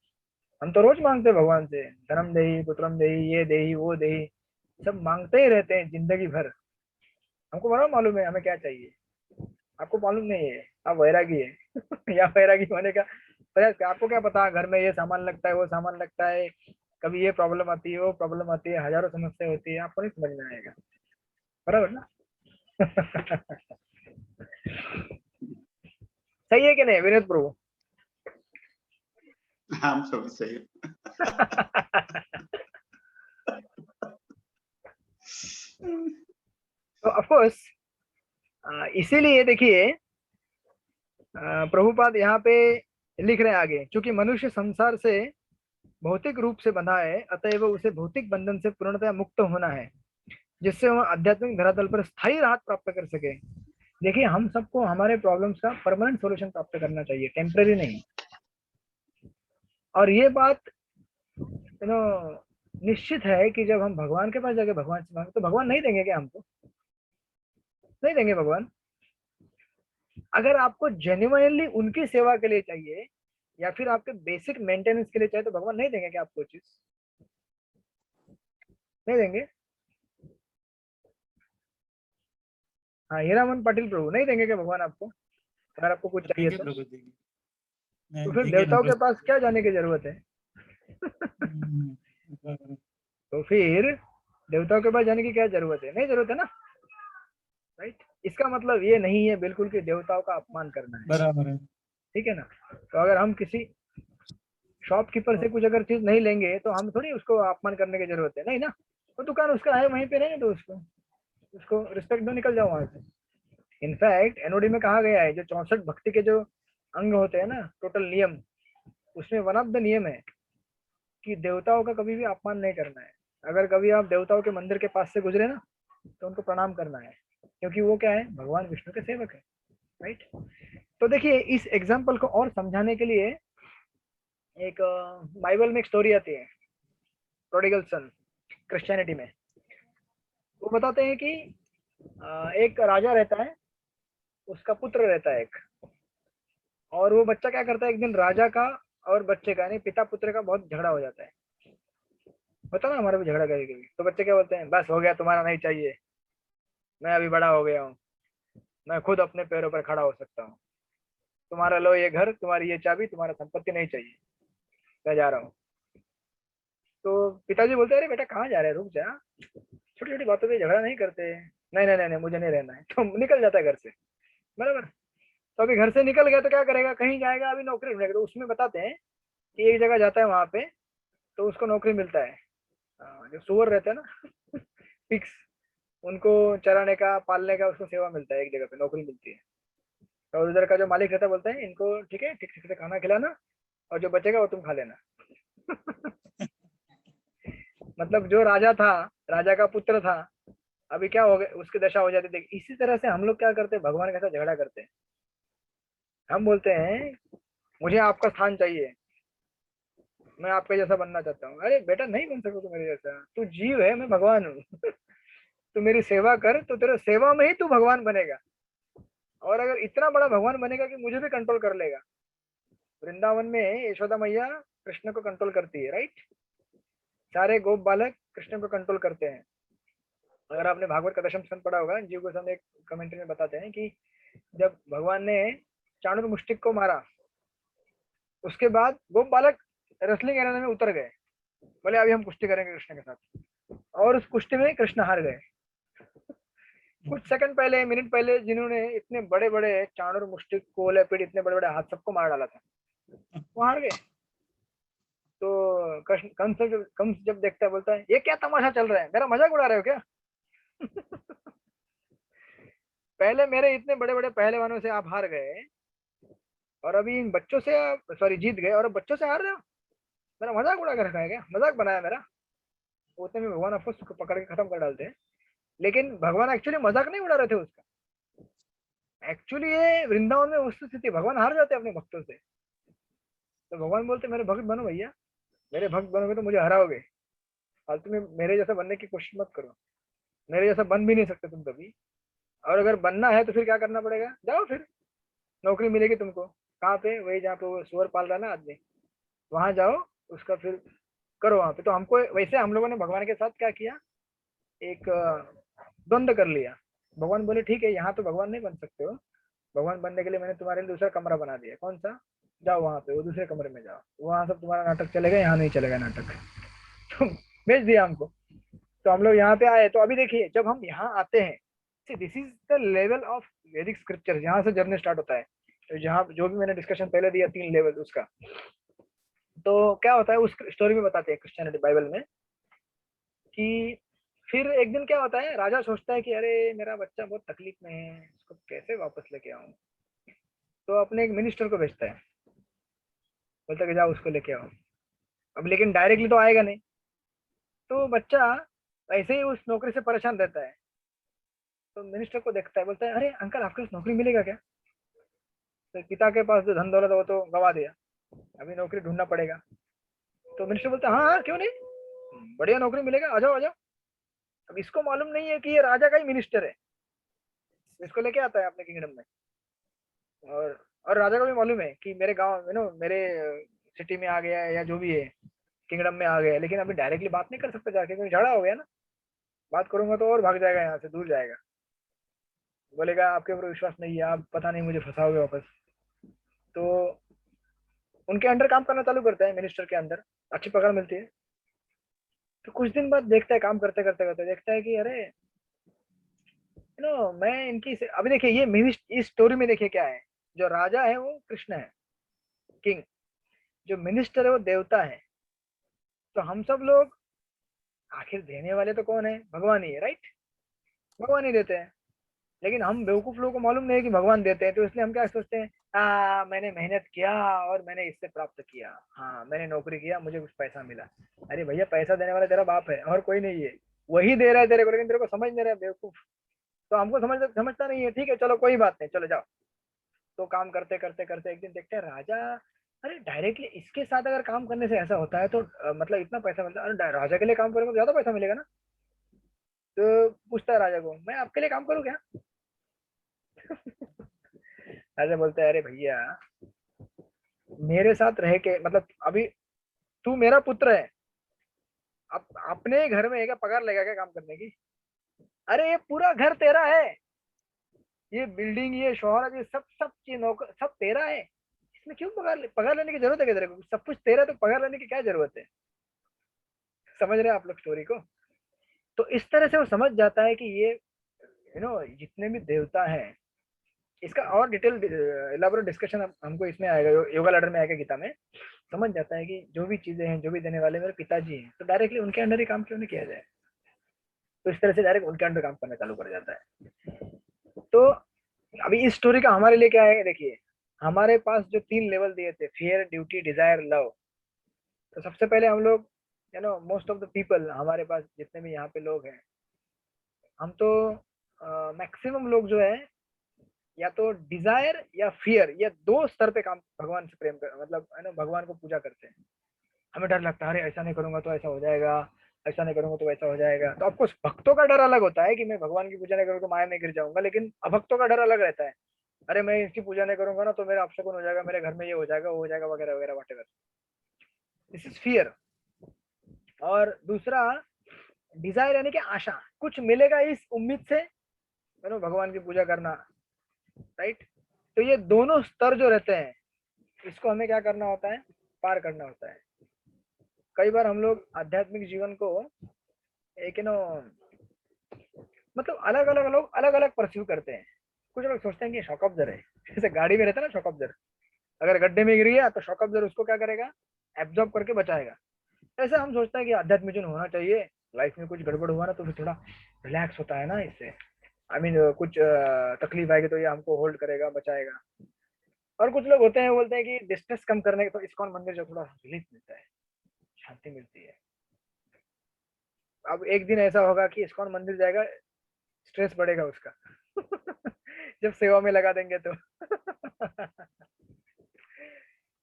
हम तो रोज मांगते हैं भगवान से, धर्म देही पुत्रम देही, ये देही वो देही, सब मांगते ही रहते हैं जिंदगी भर। हमको बड़ा मालूम है हमें क्या चाहिए, आपको मालूम नहीं है, आप वैरागी है। या वैरागी होने का प्रयास कर। आपको क्या पता घर में ये सामान लगता है, वो सामान लगता है, कभी ये प्रॉब्लम आती है, वो प्रॉब्लम आती है, हजारों समस्या होती है, आपको नहीं समझ में आएगा, बराबर ना? सही है कि नहीं विनोद प्रभु? हम सब सही। तो ऑफ कोर्स इसीलिए देखिए प्रभुपाद यहाँ पे लिख रहे हैं आगे, क्योंकि मनुष्य संसार से भौतिक रूप से बंधा है, अतएव उसे भौतिक बंधन से पूर्णतः मुक्त होना है, जिससे वह आध्यात्मिक धरातल पर स्थायी राहत प्राप्त कर सके। देखिए हम सबको हमारे प्रॉब्लम्स का परमानेंट सॉल्यूशन प्राप्त करना चाहिए, टेम्पररी नहीं। और ये बात निश्चित है कि जब हम भगवान के पास जाके भगवान से मांगे, तो भगवान नहीं देंगे क्या? हमको नहीं देंगे भगवान। अगर आपको जेन्युइनली उनकी सेवा के लिए चाहिए, या फिर आपके बेसिक मेंटेनेंस के लिए चाहिए, तो भगवान नहीं देंगे क्या आपको चीज? नहीं देंगे। हाँ हीरामन पाटिल प्रभु, नहीं देंगे क्या भगवान आपको? अगर आपको कुछ चाहिए देंगे तो प्रभु जी। नहीं, फिर देंगे ना देवताओं के प्रभु। पास क्या जाने की जरूरत है? बराबर तो फिर देवताओं के पास जाने की क्या जरूरत है? नहीं जरूरत है ना, राइट। इसका मतलब ये नहीं है बिल्कुल कि देवताओं का अपमान करना है, बराबर है। ठीक है ना। तो अगर हम किसी शॉपकीपर से कुछ अगर चीज नहीं लेंगे तो हम थोड़ी उसको अपमान करने की जरूरत है, नहीं ना। वो दुकान उसका है, वहीं पे रहने दो उसको, उसको रिस्पेक्ट दो, निकल जाओ वहां से। इनफैक्ट एनओडी में कहा गया है जो 64 भक्ति के जो अंग होते हैं ना, टोटल नियम, उसमें वन ऑफ द नियम है कि देवताओं का कभी भी अपमान नहीं करना है। अगर कभी आप देवताओं के मंदिर के पास से गुजरे ना तो उनको प्रणाम करना है, क्योंकि वो क्या है, भगवान विष्णु के सेवक है, राइट। तो देखिए इस एग्जाम्पल को और समझाने के लिए एक बाइबल में एक स्टोरी आती है, प्रोडिगल सन, क्रिश्चियनिटी में। वो बताते हैं कि एक राजा रहता है, उसका पुत्र रहता है एक, और वो बच्चा क्या करता है, एक दिन राजा का और बच्चे का यानी पिता पुत्र का बहुत झगड़ा हो जाता है। होता ना हमारा भी झगड़ा कभी कभी, तो बच्चे क्या बोलते हैं, बस हो गया, तुम्हारा नहीं चाहिए, मैं अभी बड़ा हो गया हूँ, मैं खुद अपने पैरों पर खड़ा हो सकता हूँ, तुम्हारा लो ये घर, तुम्हारी ये चाबी, तुम्हारा संपत्ति नहीं चाहिए, मैं जा रहा हूँ। तो पिताजी बोलते हैं, अरे बेटा कहाँ जा रहे हैं, रुक जा, छोटी छोटी बातों पे झगड़ा नहीं करते। नहीं नहीं नहीं नहीं, मुझे नहीं रहना है, तो निकल जाता है घर से, बराबर। तो अभी घर से निकल गया तो क्या करेगा, कहीं जाएगा, अभी नौकरी ढूंढेगा। तो उसमें बताते हैं कि एक जगह जाता है वहां पे, तो उसको नौकरी मिलता है। जो सुअर रहते हैं ना पिग्स, उनको चराने का, पालने का, उसको सेवा मिलता है, एक जगह पे नौकरी मिलती है। और उधर का जो मालिक रहता है बोलता है, इनको ठीक है, ठीक ठीक से खाना खिलाना, और जो बचेगा वो तुम खा लेना। मतलब जो राजा था, राजा का पुत्र था, अभी क्या हो गया, उसकी दशा हो जाती थी। इसी तरह से हम लोग क्या करते हैं, भगवान के साथ झगड़ा करते हैं। हम बोलते हैं मुझे आपका स्थान चाहिए, मैं आपके जैसा बनना चाहता हूँ। अरे बेटा नहीं बन सको तू मेरे जैसा, तू जीव है, मैं भगवान हूँ। तू मेरी सेवा कर तो तेरे सेवा में ही तू भगवान बनेगा, और अगर इतना बड़ा भगवान बनेगा कि मुझे भी कंट्रोल कर लेगा। वृंदावन में यशोदा मैया कृष्ण को कंट्रोल करती है, राइट। सारे गोप बालक कृष्ण को कंट्रोल करते हैं। अगर आपने भागवत का दशम स्कंद पढ़ा होगा, जीव गोस्वामी एक कमेंट्री में बताते हैं कि जब भगवान ने चाणूर मुष्टिक को मारा, उसके बाद गोप बालक रेसलिंग एरिना में उतर गए, बोले अभी हम कुश्ती करेंगे कृष्ण के साथ, और उस कुश्ती में कृष्ण हार गए। कुछ सेकंड पहले, मिनट पहले, जिन्होंने इतने बड़े बड़े चाणूर मुष्टिक को लेपिट, इतने बड़े बड़े हाथ, सबको मार डाला था, वो हार गए। तो कृष्ण कंस जब देखता है बोलता है, ये क्या तमाशा चल रहा है, मेरा मजाक उड़ा रहे हो क्या? पहले मेरे इतने बड़े बड़े पहलवानों से आप हार गए, और अभी इन बच्चों से आप सॉरी जीत गए, और अब बच्चों से हार रहे हो, मेरा मजाक उड़ा कर रखा है क्या, मजाक बनाया मेरा। उतने में भगवान ऑफकोर्स उसको पकड़ के खत्म कर डालते हैं। लेकिन भगवान एक्चुअली मजाक नहीं उड़ा रहे थे उसका, एक्चुअली ये वृंदावन में वस्तु स्थिति, भगवान हार जाते अपने भक्तों से। तो भगवान बोलते मेरे भक्त बनो भैया, मेरे भक्त बनोगे तो मुझे हराओगे, फालतू में मेरे जैसा बनने की कोशिश मत करो, मेरे जैसा बन भी नहीं सकते तुम कभी। और अगर बनना है तो फिर क्या करना पड़ेगा, जाओ फिर नौकरी मिलेगी तुमको, कहाँ पे, वही जहाँ पे वो सुअर पाल रहा है ना आदमी, वहां जाओ, उसका फिर करो वहां पे। तो हमको वैसे हम लोगों ने भगवान के साथ क्या किया, एक द्वंद्व कर लिया। भगवान बोले ठीक है, यहाँ तो भगवान नहीं बन सकते हो, भगवान बनने के लिए मैंने तुम्हारे लिए दूसरा कमरा बना दिया। कौन सा? जाओ वहां पे, वो दूसरे कमरे में जाओ, वहां सब तुम्हारा नाटक चलेगा, यहाँ नहीं चलेगा नाटक। तो भेज दिया हमको। तो हम लोग यहाँ पे आए। तो अभी देखिए जब हम यहाँ आते हैं, this is the level of वैदिक स्क्रिप्चर, यहाँ से जर्नी स्टार्ट होता है। तो जहाँ जो भी मैंने डिस्कशन पहले दिया 3 लेवल उसका, तो क्या होता है उस स्टोरी में बताते हैं क्रिश्चियनिटी बाइबल में कि फिर एक दिन क्या होता है, राजा सोचता है कि अरे मेरा बच्चा बहुत तकलीफ में है, इसको कैसे वापस लेके आऊं। तो अपने एक मिनिस्टर को भेजता है, बोलता है कि जाओ उसको लेके आओ। अब लेकिन डायरेक्टली तो आएगा नहीं, तो बच्चा ऐसे ही उस नौकरी से परेशान रहता है। तो मिनिस्टर को देखता है, बोलता है अरे अंकल आपके पास नौकरी मिलेगा क्या? तो पिता के पास जो धन दौलत है वो तो गवा दिया, अभी नौकरी ढूंढना पड़ेगा। तो मिनिस्टर बोलता है हाँ हाँ क्यों नहीं, बढ़िया नौकरी मिलेगा, आ जाओ आ जाओ। अब इसको मालूम नहीं है कि ये राजा का ही मिनिस्टर है, इसको लेके आता है अपने किंगडम में। और राजा को भी मालूम है कि मेरे गांव में, मेरे सिटी में आ गया है, या जो भी है किंगडम में आ गया है, लेकिन अभी डायरेक्टली बात नहीं कर सकता जाके, क्योंकि झगड़ा हो गया ना, बात करूंगा तो और भाग जाएगा, यहाँ से दूर जाएगा। बोलेगा आपके ऊपर विश्वास नहीं है, आप पता नहीं मुझे फंसाओगे वापस, तो उनके अंडर काम करना चालू करता है, मिनिस्टर के अंदर अच्छी पगार मिलती है। तो कुछ दिन बाद देखता है, काम करते करते करते देखता है कि अरे मैं इनकी अभी देखिए ये इस स्टोरी में देखिए क्या है, जो राजा है वो कृष्ण है, किंग, जो मिनिस्टर है वो देवता है। तो हम सब लोग आखिर देने वाले तो कौन है, भगवान ही है, राइट, भगवान ही देते हैं। लेकिन हम बेवकूफ लोगों को मालूम नहीं है कि भगवान देते हैं, तो इसलिए हम क्या सोचते हैं, मैंने मेहनत किया और मैंने इससे प्राप्त किया, हाँ मैंने नौकरी किया मुझे कुछ पैसा मिला। अरे भैया पैसा देने वाला तेरा बाप है और कोई नहीं है, वही दे रहा है तेरे को, लेकिन तेरे को समझ नहीं रहा है बेवकूफ। तो हमको समझता नहीं है, ठीक है चलो कोई बात नहीं, चलो जाओ। तो काम करते करते करते एक दिन देखते हैं राजा, अरे डायरेक्टली इसके साथ अगर काम करने से ऐसा होता है तो मतलब इतना पैसा मिलता है, अरे राजा के लिए काम करेंगे तो ज्यादा पैसा मिलेगा ना। तो पूछता है राजा को, मैं आपके लिए काम करूँ क्या? राजा बोलता है अरे भैया मेरे साथ रह के, मतलब अभी तू मेरा पुत्र है, अब अपने घर में क्या पगार लेगा क्या काम करने की? अरे ये पूरा घर तेरा है, ये बिल्डिंग ये शोहरत ये सब सब चीज नौकर सब तेरा है, इसमें क्यों पगार लेने की जरूरत है क्या तेरे को? सब कुछ तेरा है तो पगार लेने की क्या जरूरत है? समझ रहे हैं आप लोग स्टोरी को? तो इस तरह से वो समझ जाता है कि ये जितने भी देवता हैं, इसका और डिटेल इलाबोरेट डिस्कशन हमको इसमें आएगा, योगा लैडर में आएगा, गीता में। समझ जाता है कि जो भी चीजें हैं, जो भी देने वाले मेरे पिताजी हैं, तो डायरेक्टली उनके अंडर ही काम क्यों नहीं किया जाए। तो इस तरह से डायरेक्ट उनके अंडर काम करना चालू कर जाता है। तो अभी इस स्टोरी का हमारे लिए क्या है, देखिए हमारे पास जो 3 लेवल दिए थे, फियर, ड्यूटी, डिजायर, लव। तो सबसे पहले हम लोग मोस्ट ऑफ द पीपल, हमारे पास जितने भी यहाँ पे लोग हैं, हम तो मैक्सिमम लोग जो है या तो डिजायर या फियर, या 2 स्तर पे काम भगवान से प्रेम कर, मतलब भगवान को पूजा करते हैं। हमें डर लगता है, अरे ऐसा नहीं करूंगा तो ऐसा हो जाएगा, ऐसा नहीं करूंगा तो ऐसा हो जाएगा। तो आपको भक्तों का डर अलग होता है कि मैं भगवान की पूजा नहीं करूंगा तो माया में गिर जाऊंगा, लेकिन अभक्तों का डर अलग रहता है, अरे मैं इसकी पूजा नहीं करूंगा ना तो मेरा अपशकुन हो जाएगा, मेरे घर में ये हो जाएगा वो हो जाएगा वगैरह वगैरह वॉटेवर। This is fear. और दूसरा डिजायर, यानी कि आशा, कुछ मिलेगा इस उम्मीद से भगवान की पूजा करना, राइट। तो ये दोनों स्तर जो रहते हैं, इसको हमें क्या करना होता है, पार करना होता है। कई बार हम लोग आध्यात्मिक जीवन को एक मतलब अलग अलग लोग अलग अलग परस्यू करते हैं। कुछ लोग सोचते हैं कि शॉक ऑब्जर है, जैसे गाड़ी में रहता है ना शॉक ऑब्जर, अगर गड्ढे में गिर गया तो शॉक ऑब्जर उसको क्या करेगा, एब्जॉर्ब करके बचाएगा। ऐसे हम सोचते हैं कि आध्यात्मिक जीवन होना चाहिए, लाइफ में कुछ गड़बड़ हुआ ना तो फिर थोड़ा रिलैक्स होता है ना इससे, आई मीन कुछ तकलीफ आएगी तो ये हमको होल्ड करेगा, बचाएगा। और कुछ लोग होते हैं बोलते हैं कि डिस्ट्रेस कम करने के तो इस्कॉन मंदिर जो थोड़ा रिलीफ मिलता है, शांति मिलती है। अब एक दिन ऐसा होगा कि इस्कॉन मंदिर जाएगा, स्ट्रेस बढ़ेगा उसका जब सेवा में लगा देंगे तो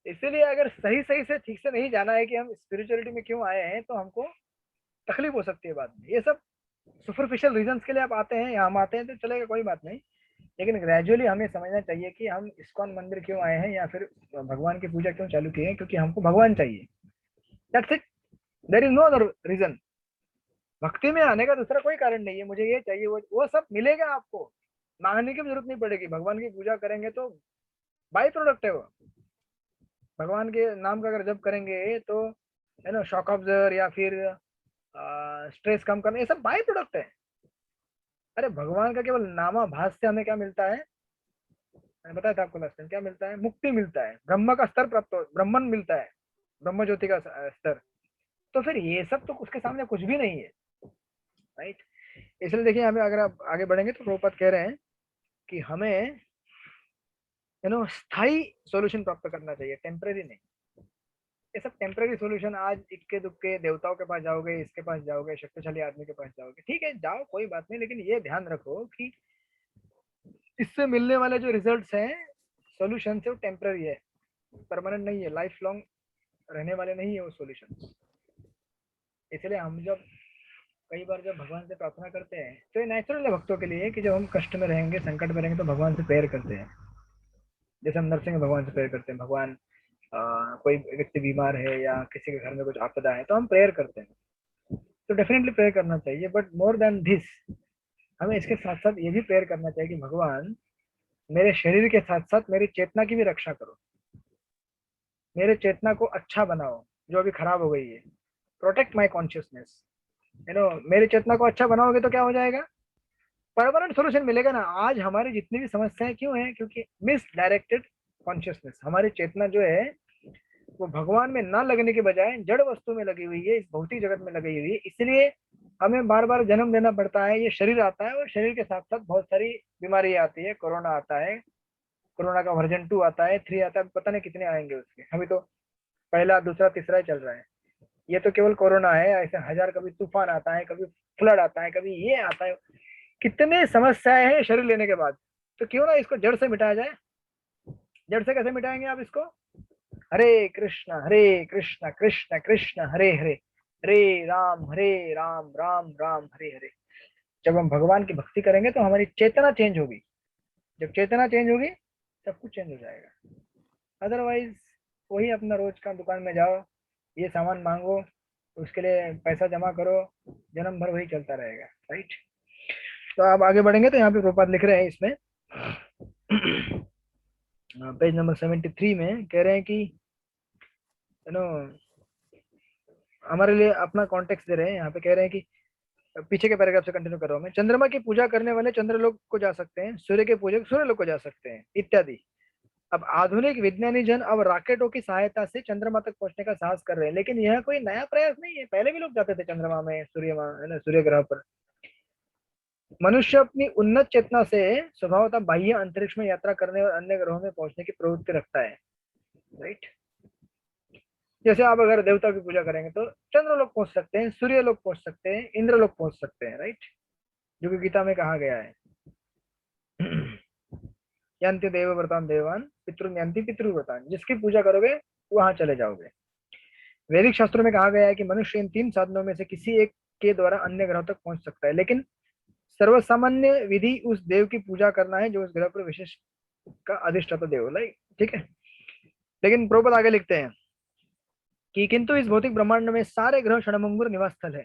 इसीलिए अगर सही सही से ठीक से नहीं जाना है कि हम स्पिरिचुअलिटी में क्यों आए हैं, तो हमको तकलीफ हो सकती है बाद में। ये सब सुपरफिशियल रीजंस के लिए आप आते हैं, हम आते हैं तो चलेगा, कोई बात नहीं, लेकिन ग्रेजुअली हमें समझना चाहिए कि हम इस्कॉन मंदिर क्यों आए हैं या फिर भगवान की पूजा क्यों चालू की है, क्योंकि हमको भगवान चाहिए, that's it, there is no other reason. भक्ति में आने का दूसरा कोई कारण नहीं है, मुझे ये चाहिए वो सब मिलेगा आपको, मांगने की जरूरत नहीं पड़ेगी। भगवान की पूजा करेंगे तो बाई प्रोडक्ट है वो, भगवान के नाम का अगर जब करेंगे तो शॉक ऑब्जर या फिर स्ट्रेस कम करना, ये सब बाई प्रोडक्ट है। अरे भगवान का केवल नामाभास से हमें क्या मिलता है, मैंने बताया था आपको लास्ट टाइम, क्या मिलता है, मुक्ति मिलता है, ब्रह्म का स्तर प्राप्त हो, ब्रह्मन मिलता है, ब्रह्म ज्योति का स्तर। तो फिर ये सब तो उसके सामने कुछ भी नहीं है, राइट। इसलिए देखिए हमें, अगर आप आगे बढ़ेंगे तो प्रभुपाद कह रहे हैं कि हमें स्थायी सॉल्यूशन प्राप्त करना चाहिए, टेम्परेरी नहीं। ये सब टेम्परेरी सॉल्यूशन, आज इक्के दुक्के देवताओं के पास जाओगे, इसके पास जाओगे, शक्तिशाली आदमी के पास जाओगे, ठीक है जाओ कोई बात नहीं, लेकिन ये ध्यान रखो कि इससे मिलने वाले जो रिजल्ट्स हैं, सॉल्यूशन से, वो टेम्परेरी है, परमानेंट नहीं है, लाइफ लॉन्ग रहने वाले नहीं है वो सॉल्यूशन। इसलिए हम जब कई बार जब भगवान से प्रार्थना करते हैं तो ये नेचुरल है भक्तों के लिए कि जब हम कष्ट में रहेंगे, संकट में रहेंगे, तो भगवान से प्रेयर करते हैं। जैसे हम नरसिंह भगवान से प्रेयर करते हैं, भगवान कोई व्यक्ति बीमार है या किसी के घर में कुछ आपदा है तो हम प्रेयर करते हैं, तो डेफिनेटली प्रेयर करना चाहिए। बट मोर देन दिस, हमें इसके साथ साथ ये भी प्रेयर करना चाहिए कि भगवान मेरे शरीर के साथ साथ मेरी चेतना की भी रक्षा करो, मेरे चेतना को अच्छा बनाओ जो अभी खराब हो गई है, प्रोटेक्ट माई कॉन्शियसनेस, मेरी चेतना को अच्छा बनाओगे तो क्या हो जाएगा, परमानेंट सोल्यूशन मिलेगा ना। आज हमारी जितनी भी समस्याएं क्यों है, क्योंकि मिस डायरेक्टेड कॉन्शियसनेस, हमारी चेतना जो है वो भगवान में ना लगने के बजाय जड़ वस्तु में लगी हुई है, इस भौतिक जगत में लगी हुई है। इसलिए हमें बार बार जन्म लेना पड़ता है, ये शरीर आता है और शरीर के साथ साथ बहुत सारी बीमारी आती है, कोरोना आता है, कोरोना का वर्जन 2 आता है, 3 आता है, पता नहीं कितने आएंगे उसके, अभी तो पहला दूसरा तीसरा ही चल रहा है। ये तो केवल कोरोना है, ऐसे हजार, कभी तूफान आता है, कभी फ्लड आता है, कभी ये आता है, कितने समस्याएं हैं शरीर लेने के बाद। तो क्यों ना इसको जड़ से मिटाया जाए। जड़ से कैसे मिटाएंगे आप इसको, हरे कृष्ण कृष्ण कृष्ण हरे हरे, हरे राम राम राम हरे हरे। जब हम भगवान की भक्ति करेंगे तो हमारी चेतना चेंज होगी, जब चेतना चेंज होगी सब कुछ चेंज हो जाएगा। अदरवाइज वही अपना रोज का दुकान में जाओ, ये सामान मांगो, उसके लिए पैसा जमा करो, जन्म भर वही चलता रहेगा, राइट। तो आप आगे बढ़ेंगे तो यहाँ पे प्रभुपाद लिख रहे हैं इसमें पेज नंबर 73 में कह रहे हैं कि हमारे लिए अपना कॉन्टेक्स्ट दे रहे हैं। यहाँ पे कह रहे हैं कि पीछे के पैराग्राफ से कंटिन्यू कर रहा हूं मैं। चंद्रमा की पूजा करने वाले चंद्रलोक को जा सकते हैं, सूर्य के पूजक सूर्यलोक को जा सकते हैं, इत्यादि। अब आधुनिक विज्ञानी जन अब रॉकेटों की सहायता से चंद्रमा तक पहुंचने का साहस कर रहे हैं, लेकिन यह कोई नया प्रयास नहीं है, पहले भी लोग जाते थे चंद्रमा में, सूर्य ग्रह पर। मनुष्य अपनी उन्नत चेतना से स्वभावतः बाह्य अंतरिक्ष में यात्रा करने और अन्य ग्रहों में पहुंचने की प्रवृत्ति रखता है, राइट। जैसे आप अगर देवता की पूजा करेंगे तो चंद्रलोक पहुंच सकते हैं, सूर्यलोक पहुंच सकते हैं, इंद्रलोक पहुंच सकते हैं, राइट, जो कि गीता में कहा गया है। यंति देव व्रतान देवान पितृ यंति पितृव्रतान, जिसकी पूजा करोगे वहां चले जाओगे। वैदिक शास्त्रों में कहा गया है कि मनुष्य इन 3 साधनों में से किसी एक के द्वारा अन्य ग्रह तक पहुंच सकता है, लेकिन सर्वसामान्य विधि उस देव की पूजा करना है जो उस ग्रह पर विशेष का अधिष्ठाता देव, लाइक, ठीक है। लेकिन प्रभुपाद आगे लिखते हैं कि किंतु इस भौतिक ब्रह्मांड में सारे ग्रह क्षणभंगुर निवास स्थल है,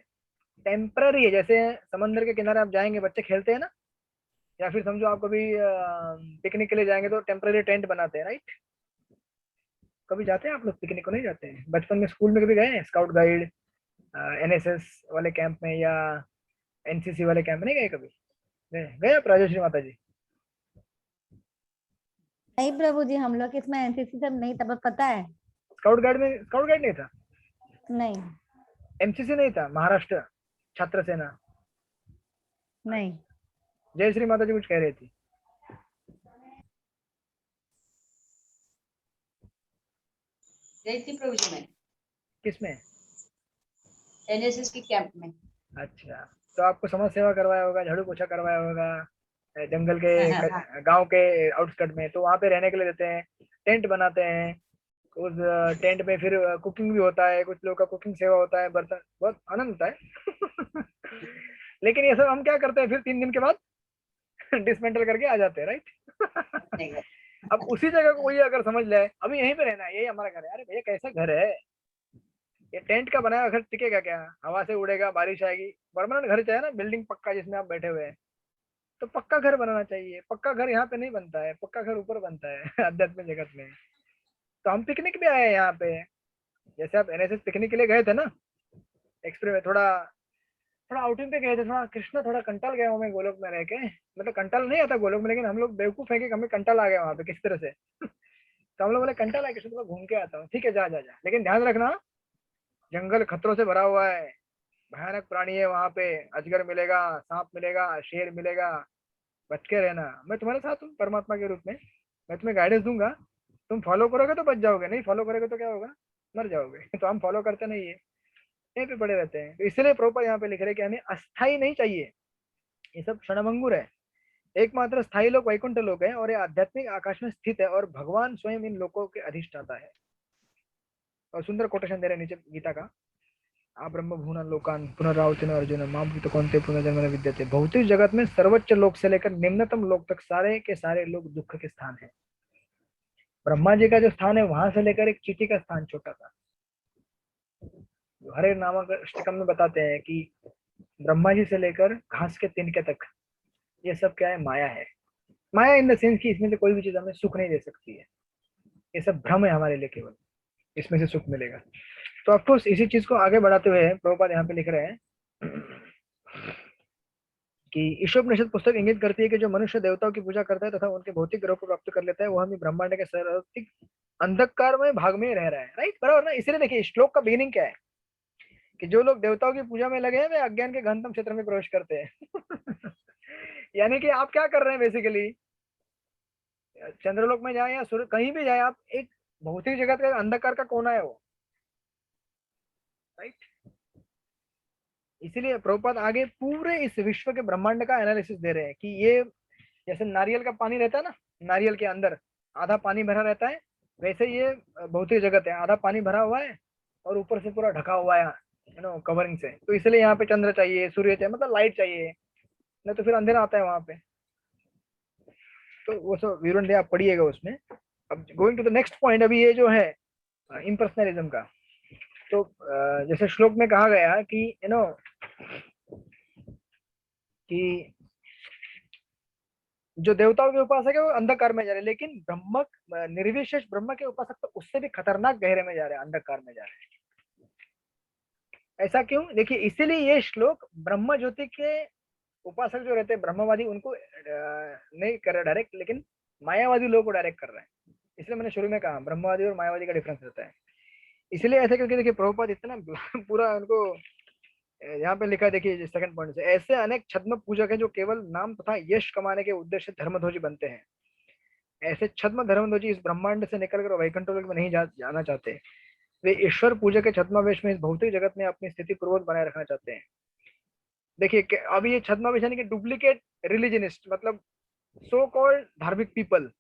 टेम्पररी है। जैसे समंदर के किनारे आप जाएंगे, बच्चे खेलते हैं ना, या फिर समझो आप कभी पिकनिक के लिए जाएंगे तो टेम्पररी टेंट बनाते हैं, राइट। कभी जाते हैं आप लोग पिकनिक को, नहीं जाते हैं? बचपन में स्कूल में कभी गए हैं स्काउट गाइड, एनएसएस वाले कैंप में या एनसीसी वाले कैंप में नहीं गए कभी? गए गए आप राजेश्री माता जी? नहीं प्रभु जी, हम लोग इसमें एनसीसी सब नहीं था, बस पता है। स्काउट गाइड में स्काउट गाइड नहीं था? नहीं एमसीसी नहीं था? महाराष्ट्र छात्र सेना? नहीं। जयश्री माता जी कुछ कह रही थी। गई थी प्रभु जी में, किसमें? एनएसएस के कैंप में। अच्छा, तो आपको समाज सेवा करवाया होगा, झाड़ू पोछा करवाया होगा जंगल के गांव के आउटस्कर्ट में, तो वहां पे रहने के लिए देते हैं, टेंट बनाते हैं, उस टेंट में फिर कुकिंग भी होता है, कुछ लोग का कुकिंग सेवा होता है, बर्तन, बहुत आनंद होता है। लेकिन ये सब हम क्या करते हैं, फिर 3 दिन के बाद डिसमेंटल करके आ जाते हैं, राइट। अब उसी जगह को वही अगर समझ ले, अभी यहीं पे रहना है, यही हमारा घर है, अरे भैया कैसा घर है ये, टेंट का बनाया घर टिकेगा क्या? हवा से उड़ेगा, बारिश आएगी। परमानेंट घर चाहिए ना, बिल्डिंग पक्का जिसमें आप बैठे हुए हैं, तो पक्का घर बनाना चाहिए। पक्का घर यहाँ पे नहीं बनता है, पक्का घर ऊपर बनता है आध्यात्मिक जगत में। तो हम पिकनिक भी आए हैं यहाँ पे, जैसे आप एनएसएस पिकनिक के लिए गए थे ना, एक्सपेरिमेंट, थोड़ा थोड़ा आउटिंग पे गए थे, थोड़ा कृष्णा थोड़ा कंटाल गया हूँ मैं गोलोक में रह के, मतलब कंटाल नहीं आता गोलोक में, लेकिन हम लोग बेवकूफ है कि हमें कंटाल आ गया वहाँ पे किस तरह से। तो हम लोग बोले कंटाल है कृष्ण, तो घूम के आता हूँ, ठीक है जा जा जा, लेकिन ध्यान रखना जंगल खतरों से भरा हुआ है, भयानक प्राणी है वहाँ पे, अजगर मिलेगा, सांप मिलेगा, शेर मिलेगा, बच के रहना। मैं तुम्हारे साथ हूँ परमात्मा के रूप में, मैं तुम्हें गाइडेंस दूंगा, तुम फॉलो करोगे तो बच जाओगे, नहीं फॉलो करोगे तो क्या होगा, मर जाओगे। तो हम फॉलो करते नहीं है, यहीं पे पड़े रहते हैं। तो इसलिए प्रॉपर यहाँ पे लिख रहे हैं कि हमें अस्थाई नहीं चाहिए, ये सब क्षणभंगुर है। एकमात्र स्थायी लोक वैकुंठ लोक है और ये आध्यात्मिक आकाश में स्थित है और भगवान स्वयं इन लोकों के अधिष्ठाता है। और सुंदर कोटेशन दे रहे नीचे गीता का, आ ब्रह्म भूना लोकान पुनरावृत्ति अर्जुन मां भूत कौन्ते पुनर्जन्म न विद्यते। भौतिक जगत में सर्वोच्च लोक से लेकर निम्नतम लोक तक सारे के सारे लोग दुख के स्थान है। ब्रह्मा जी का जो स्थान है वहां से लेकर एक चींटी का स्थान छोटा था। हरे नामक अष्टकम में बताते हैं कि ब्रह्मा जी से लेकर घास के तिनके तक ये सब क्या है? माया है। माया इन द सेंस कि इसमें से कोई भी चीज हमें सुख नहीं दे सकती है, ये सब भ्रम है हमारे लिए, केवल इसमें से सुख मिलेगा। तो ऑफकोर्स इसी चीज को आगे बढ़ाते हुए प्रभुपाद यहाँ पे लिख रहे हैं कि ईशोपनिषद पुस्तक इंगित करती है कि जो मनुष्य देवताओं की पूजा करता है तथा उनके भौतिक ग्रह को प्राप्त कर लेता है, वो हमें ब्रह्मांड के सर्वाधिक अंधकार में भाग में रह रहा है। राइट, बराबर ना? इसलिए देखिए श्लोक का बिगिनिंग क्या है कि जो लोग देवताओं की पूजा में लगे हैं वे अज्ञान के घनतम क्षेत्र में प्रवेश करते हैं। यानी कि आप क्या कर रहे हैं बेसिकली, चंद्रलोक में जाए या सूर्य, कहीं भी जाए आप, एक भौतिक जगत का अंधकार का कोना है वो। राइट, इसीलिए प्रभुपाद आगे पूरे इस विश्व के ब्रह्मांड का एनालिसिस दे रहे हैं कि ये जैसे नारियल का पानी रहता है ना, नारियल के अंदर आधा पानी भरा रहता है, वैसे ये भौतिक जगत है, आधा पानी भरा हुआ है और ऊपर से पूरा ढका हुआ है कवरिंग से। तो इसलिए यहाँ पे चंद्र चाहिए, सूर्य चाहिए, मतलब लाइट चाहिए, नहीं तो फिर अंधेरा आता है वहां पे। तो वो सब विवरण दे, आप पढ़िएगा उसमें। अब going to the next point, अभी ये जो है इम्पर्सनलिज्म का, तो जैसे श्लोक में कहा गया कि कि जो देवताओं के उपासक है वो अंधकार में जा रहे हैं, लेकिन ब्रह्म निर्विशेष ब्रह्म के उपासक तो उससे भी खतरनाक गहरे में जा रहे हैं, अंधकार में जा रहे हैं। ऐसा क्यों? देखिए, इसीलिए ये श्लोक ब्रह्म ज्योति के उपासक जो रहते हैं ब्रह्मवादी, उनको नहीं कर रहा डायरेक्ट, लेकिन मायावादी लोगों को डायरेक्ट कर रहे हैं। इसलिए मैंने शुरू में कहा ब्रह्मवादी और मायावादी का डिफरेंस रहता है। इसलिए ऐसा क्योंकि देखिए प्रभुपाद इतना पूरा उनको यहाँ पे लिखा है, देखिए सेकंड पॉइंट से, ऐसे अनेक छद्म पूजक हैं जो केवल नाम तथा यश कमाने के उद्देश्य से धर्मध्वजी बनते हैं। ऐसे छद्म धर्मध्वजी इस ब्रह्मांड से निकलकर वैकुंठ लोक में नहीं जाना चाहते। वे ईश्वर पूजा के छद्मावेश में इस भौतिक जगत में अपनी स्थिति पूर्ववत बनाए रखना चाहते हैं। देखिए अभी ये छद्मावेश यानी कि डुप्लीकेट रिलीजनिस्ट, मतलब सो कॉल्ड धार्मिक पीपल।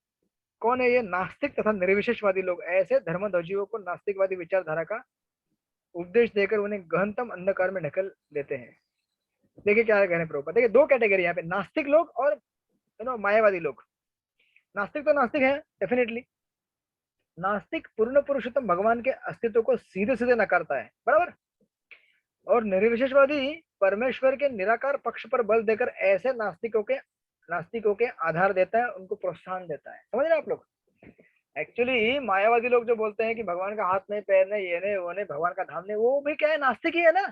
कौन है ये? नास्तिक तथा निर्विशेषवादी लोग ऐसे धर्मध्वजियों को नास्तिकवादी विचारधारा का उपदेश देकर उन्हें गहनतम अंधकार में ढकल देते हैं। देखिए क्या कह रहे हैं प्रभुपाद, देखिए दो कैटेगरी यहाँ पे, नास्तिक लोग और मायावादी लोग। नास्तिक तो नास्तिक है डेफिनेटली, नास्तिक पूर्ण पुरुषोत्तम भगवान के अस्तित्व को सीधे सीधे नकारता है, बराबर। और निर्विशेषवादी परमेश्वर के निराकार पक्ष पर बल देकर ऐसे नास्तिकों के आधार देता है, उनको प्रोत्साहन देता है। समझ रहे आप लोग? एक्चुअली मायावादी लोग जो बोलते हैं कि भगवान का हाथ नहीं, पैर नहीं, ये नहीं, वो नहीं, भगवान का धाम नहीं, वो भी क्या है? नास्तिक ही है ना,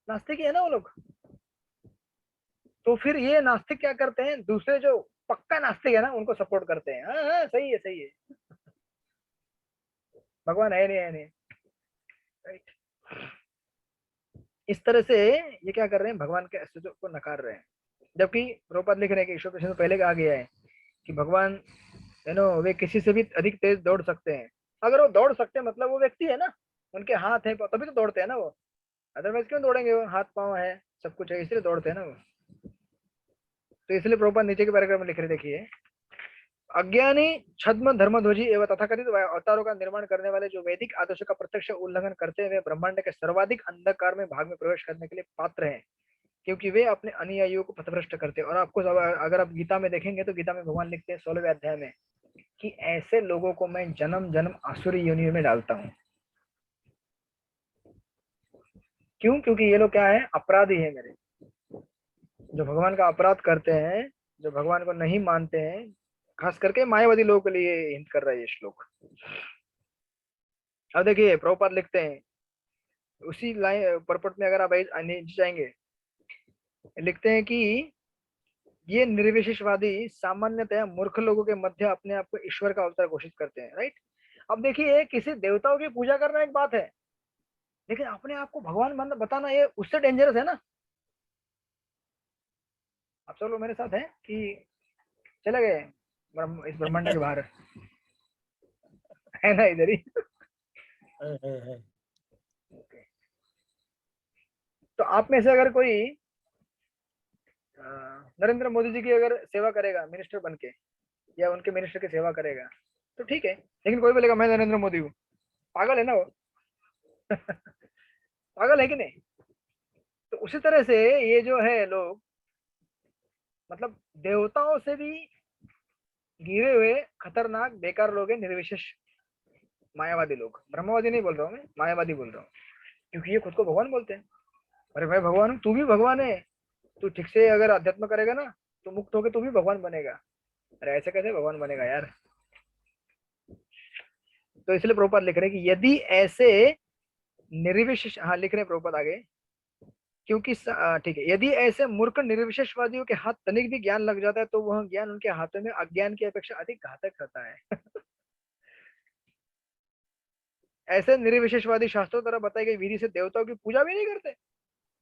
नास्तिक ही है ना वो लोग। तो फिर ये नास्तिक क्या करते हैं? दूसरे जो पक्का नास्तिक है ना, उनको सपोर्ट करते हैं। हाँ हाँ, सही है सही है, भगवान है नहीं, है नहीं। राइट, इस तरह से ये क्या कर रहे हैं? भगवान के अस्तित्व को नकार रहे हैं। जबकि प्रभुपाद लिख रहे हैं कि ईश्वर कृष्ण पहले कहा गया है कि भगवान वे किसी से भी अधिक तेज दौड़ सकते हैं। अगर वो दौड़ सकते हैं मतलब वो व्यक्ति है ना, उनके हाथ है तभी तो दौड़ते हैं ना वो, अदरवाइज क्यों दौड़ेंगे? वो हाथ पांव है, सब कुछ है, इसलिए दौड़ते हैं ना वो। तो इसलिए प्रभुपाद नीचे के पैराग्राफ में लिख रहे, देखिए, अज्ञानी छद्म धर्मध्वजी एवं तथाकथित अवतारों का निर्माण करने वाले जो वैदिक आदर्शों का प्रत्यक्ष उल्लंघन करते हुए ब्रह्मांड के सर्वाधिक अंधकार में भाग में प्रवेश करने के लिए पात्र हैं, क्योंकि वे अपने अनुयायियों को पथभ्रष्ट करते हैं। और आपको अगर आप गीता में देखेंगे तो गीता में भगवान लिखते हैं 16वें अध्याय में कि ऐसे लोगों को मैं जन्म जन्म आसुरी योनियों में डालता हूँ। क्यों? क्योंकि ये लोग क्या है? अपराधी है मेरे, जो भगवान का अपराध करते हैं, जो भगवान को नहीं मानते हैं। खास करके मायावादी लोगों के लिए हिंट कर रहा है ये श्लोक। अब देखिए प्रभुपाद लिखते हैं उसी लाइन परपट में, अगर आप नीचे जाएंगे, लिखते हैं कि ये निर्विशेषवादी सामान्यतया मूर्ख लोगों के मध्य अपने आप को ईश्वर का अवतार घोषित करते हैं। राइट, अब देखिए किसी देवताओं की पूजा करना एक बात है, लेकिन अपने आप को भगवान बताना ये उससे डेंजरस है ना। आप सब लोग मेरे साथ हैं कि चले गए इस ब्रह्मांड के बाहर? है ना इधर ही। तो आप में से अगर कोई नरेंद्र मोदी जी की अगर सेवा करेगा मिनिस्टर बन के, या उनके मिनिस्टर की सेवा करेगा, तो ठीक है, लेकिन कोई बोलेगा मैं नरेंद्र मोदी हूँ, पागल है ना वो। पागल है कि नहीं? तो उसी तरह से ये जो है लोग, मतलब देवताओं से भी गिरे हुए खतरनाक बेकार लोग हैं निर्विशेष मायावादी लोग। ब्रह्मवादी नहीं बोल रहा हूँ मैं, मायावादी बोल रहा हूँ, क्योंकि ये खुद को भगवान बोलते हैं। अरे भाई भगवान हूँ, तू भी भगवान है, तू ठीक से अगर अध्यात्म करेगा ना तो मुक्त होके तू भी भगवान बनेगा। अरे ऐसे कैसे भगवान बनेगा यार। तो इसलिए प्रभुपाद लिख रहे हैं कि यदि ऐसे निर्विशेष, हाँ लिख रहे हैं प्रभुपाद आगे, क्योंकि ठीक है, यदि ऐसे मूर्ख निर्विशेषवादियों के हाथ तनिक भी ज्ञान लग जाता है तो वह ज्ञान उनके हाथों में अज्ञान की अपेक्षा अधिक घातक रहता है। ऐसे निर्विशेषवादी शास्त्रों द्वारा बताई गई विधि से देवताओं की पूजा भी नहीं करते।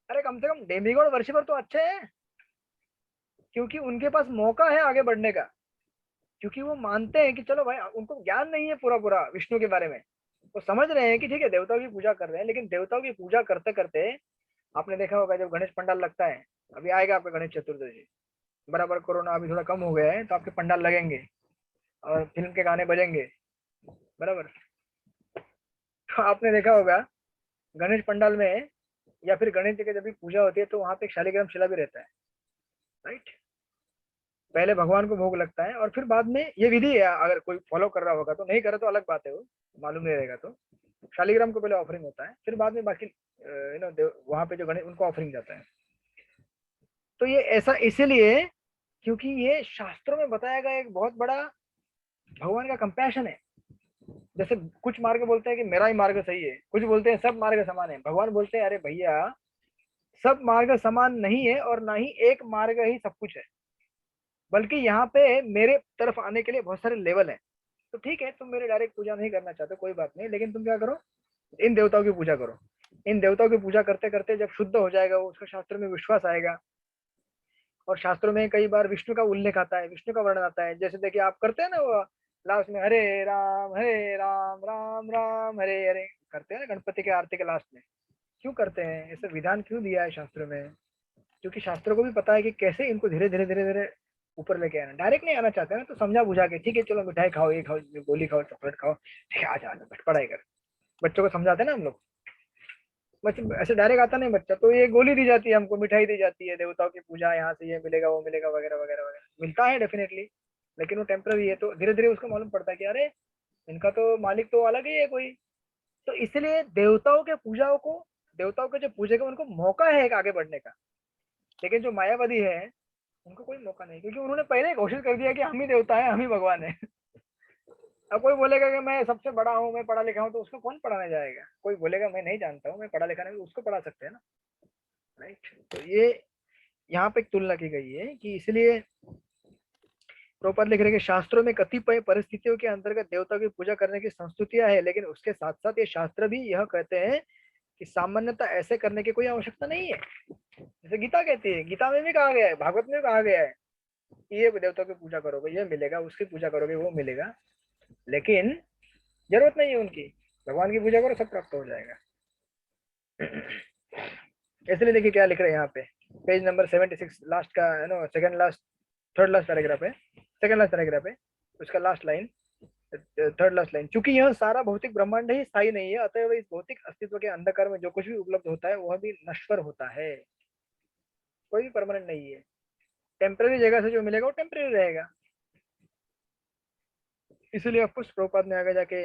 अरे कम से कम डेमिगॉड वर्शिपर तो अच्छे हैं, क्योंकि उनके पास मौका है आगे बढ़ने का, क्योंकि वो मानते हैं कि चलो भाई, उनको ज्ञान नहीं है पूरा पूरा विष्णु के बारे में, वो समझ रहे हैं कि ठीक है देवताओं की पूजा कर रहे हैं, लेकिन देवताओं की पूजा करते करते आपने देखा होगा जब गणेश पंडाल लगता है, अभी आएगा आपका गणेश चतुर्दशी, बराबर कोरोना अभी थोड़ा कम हो गया है तो आपके पंडाल लगेंगे और फिल्म के गाने बजेंगे, बराबर। तो आपने देखा होगा गणेश पंडाल में या फिर गणेश जी की जब भी पूजा होती है तो वहां पे एक शालिग्राम शिला भी रहता है, राइट। पहले भगवान को भोग लगता है और फिर बाद में, ये विधि है, अगर कोई फॉलो कर रहा होगा तो, नहीं करे तो अलग बात है, वो मालूम नहीं रहेगा तो शालिग्राम को पहले ऑफरिंग होता है, फिर बाद में बाकी वहां पे जो गणेश उनको ऑफरिंग जाता है। तो ये ऐसा इसीलिए क्योंकि ये शास्त्रों में बताया गया एक बहुत बड़ा भगवान का कंपैशन है। जैसे कुछ मार्ग बोलते हैं कि मेरा ही मार्ग सही है, कुछ बोलते हैं सब मार्ग समान है, भगवान बोलते हैं अरे भैया सब मार्ग समान नहीं है और ना ही एक मार्ग ही सब कुछ है, बल्कि यहाँ पे मेरे तरफ आने के लिए बहुत सारे लेवल है। तो ठीक है, तुम मेरे डायरेक्ट पूजा नहीं करना चाहते कोई बात नहीं, लेकिन तुम क्या करो, इन देवताओं की पूजा करो। इन देवताओं की पूजा करते करते जब शुद्ध हो जाएगा वो, उसका शास्त्र में विश्वास आएगा, और शास्त्रों में कई बार विष्णु का उल्लेख आता है, विष्णु का वर्णन आता है। जैसे देखिए आप करते हैं ना वो लास्ट में हरे राम राम राम हरे हरे करते हैं ना गणपति के आरती के लास्ट में, क्यों करते हैं ऐसे, विधान क्यों दिया है शास्त्र में? क्योंकि शास्त्रों को भी पता है कि कैसे इनको धीरे धीरे धीरे धीरे ऊपर लेके आना। डायरेक्ट नहीं आना चाहते ना तो समझा बुझा के, ठीक है चलो मिठाई खाओ, ये खाओ, गोली खाओ, चॉकलेट खाओ, ठीक है आ जा पढ़ाई कर, बच्चों को समझाते हैं ना हम लोग। बच्चे ऐसे डायरेक्ट आता नहीं बच्चा, तो ये गोली दी जाती है हमको, मिठाई दी जाती है, देवताओं की पूजा, यहाँ से ये मिलेगा वो मिलेगा वगैरह वगैरह वगैरह, मिलता है डेफिनेटली, लेकिन वो टेम्पररी है। तो धीरे धीरे उसको मालूम पड़ता है कि अरे इनका तो मालिक तो अलग ही है कोई। तो इसलिए देवताओं के पूजाओं को, देवताओं के जो पूजेगा उनको मौका है एक आगे बढ़ने का, लेकिन जो मायावादी है उनको कोई मौका नहीं, क्योंकि उन्होंने पहले ही घोषित कर दिया कि हम ही देवता है, हम ही भगवान है। अब कोई बोलेगा कि मैं सबसे बड़ा हूँ, मैं पढ़ा लिखा हूँ, तो उसको कौन पढ़ाने जाएगा? कोई बोलेगा मैं नहीं जानता हूँ, मैं पढ़ा लिखा नहीं, उसको पढ़ा सकते हैं ना, राइट। तो ये यहाँ पे एक तुलना की गई है कि इसलिए प्रभुपाद लिख रहे हैं कि शास्त्रों में कतिपय परिस्थितियों के अंतर्गत देवताओं की पूजा करने की संस्तुतियां है, लेकिन उसके साथ साथ ये शास्त्र भी यह कहते हैं कि सामान्यतः ऐसे करने की कोई आवश्यकता नहीं है। जैसे गीता कहती है, गीता में भी कहा गया है, भागवत में भी कहा गया है, ये देवताओं की पूजा करोगे ये मिलेगा, उसकी पूजा करोगे वो मिलेगा, लेकिन जरूरत नहीं है उनकी, भगवान की पूजा करो सब प्राप्त हो जाएगा। इसलिए देखिए क्या लिख रहे हैं यहाँ पे, पेज नंबर 76 लास्ट का no second last third last paragraph है, सेकंड लास्ट पैराग्राफ है, उसका last line, third last line, चूंकि यह सारा भौतिक ब्रह्मांड ही स्थायी नहीं है, अतः इस भौतिक अस्तित्व के अंधकार में जो कुछ भी उपलब्ध होता है वह भी नश्वर होता है, कोई भी परमानेंट नहीं है। टेम्पररी जगह से जो मिलेगा वो टेम्पररी रहेगा। इसलिए आपको प्रभुपाद ने आगे जाके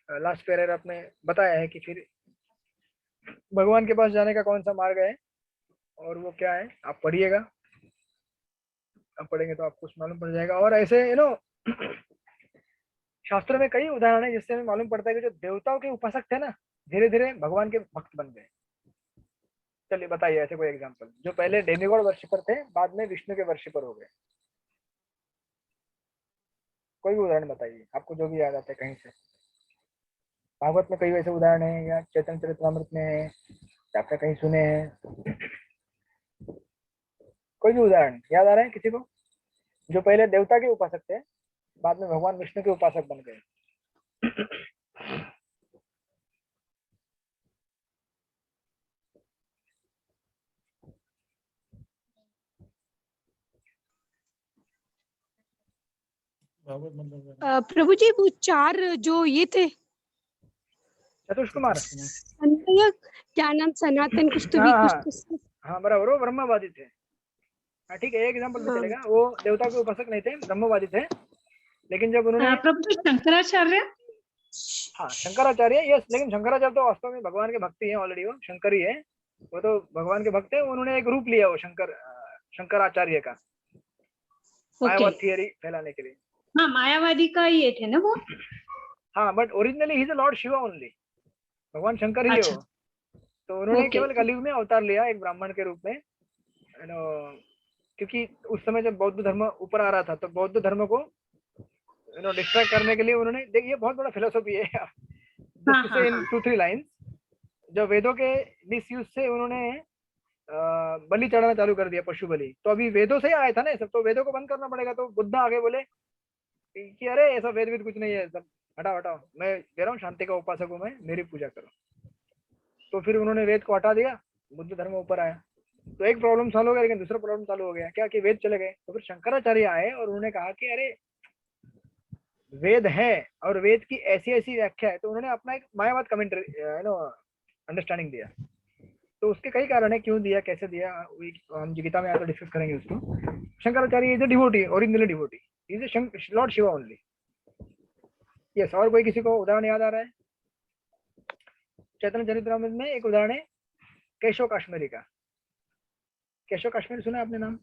लास्ट पैराग्राफ में बताया है कि फिर भगवान के पास जाने का कौन सा मार्ग है और वो क्या है, आप पढ़िएगा, आप पढ़ेंगे तो आपको मालूम पड़ जाएगा। और ऐसे शास्त्रों में कई उदाहरण है जिससे हमें मालूम पड़ता है कि जो देवताओं के उपासक थे ना धीरे धीरे भगवान के भक्त बन गए। चलिए बताइए ऐसे कोई एग्जांपल, जो पहले डेमिगॉड वर्शिपर थे बाद में विष्णु के वर्शिपर हो गए, कोई भी उदाहरण बताइए आपको जो भी याद आता है कहीं से। भागवत में कई वैसे उदाहरण है या चैतन्य चरितमृत में है, आपने कहीं सुने हैं, कोई भी उदाहरण याद आ रहा है किसी को, जो पहले देवता के उपासक थे बाद में भगवान विष्णु के उपासक बन गए? प्रभु जी वो चार जो ये थे चतुष कुमार, क्या नाम, सनातन कुछ तो भी कुछ, हाँ बराबर, वो ब्रह्मवादी थे। हाँ ठीक है, एक एग्जांपल में चलेगा, वो देवता के उपासक नहीं थे, ब्रह्मवादी थे, लेकिन जब उन्होंने प्रभु शंकराचार्य, हाँ शंकराचार्य, यस, लेकिन शंकराचार्य तो वास्तव में भगवान के भक्ति है, ऑलरेडी वो शंकर ही है, वो तो भगवान के भक्त है, उन्होंने एक रूप लिया वो शंकराचार्य का ओके मायावाद थियरी फैलाने के लिए। हाँ मायावादी का ये थे ना वो। हाँ but originally he is Lord Shiva only, भगवान शंकर ही है अच्छा वो। तो उन्होंने ओके केवल कलयुग में अवतार लिया एक ब्राह्मण के रूप में, यू नो, क्योंकि उस समय जब बौद्ध धर्म ऊपर आ रहा था तो बौद्ध धर्म को यू नो डिस्ट्रैक्ट करने के लिए उन्होंने, देखिए बहुत बड़ा फिलोसॉफी है हाँ जस्ट हाँ से इन हाँ 2-3 लाइंस। जब वेदों के मिसयूज से उन्होंने बलि चढ़ाना चालू कर दिया, पशु बलि, तो अभी वेदों से ही आया था ना ये सब, तो वेदों को बंद करना पड़ेगा। तो बुद्ध आगे बोले कि अरे ऐसा वेद वेद कुछ नहीं है, सब हटाओ हटाओ, मैं कह रहा हूँ शांति का उपासक हूँ मैं, मेरी पूजा करो। तो फिर उन्होंने वेद को हटा दिया, बुद्ध धर्म ऊपर आया। तो एक प्रॉब्लम सॉल्व हो गया, लेकिन दूसरा प्रॉब्लम चालू हो गया क्या कि वेद चले गए। तो फिर शंकराचार्य आए और उन्होंने कहा कि अरे वेद है और वेद की ऐसी ऐसी व्याख्या है। तो उन्होंने अपना एक मायावाद कमेंट्री यू नो अंडरस्टैंडिंग दिया। तो उसके कई कारण है क्यों दिया, कैसे दिया, हम गीता में आकर डिस्कस करेंगे उसको। Shankaracharya is a devotee, originally devotee, is a Lord Shiva only. Yes, और कोई किसी को उदाहरण याद आ रहा है? चैतन्य चरित्रामृत में एक उदाहरण है केशव काश्मीरी का। केशव काश्मीरी सुना आपने नाम?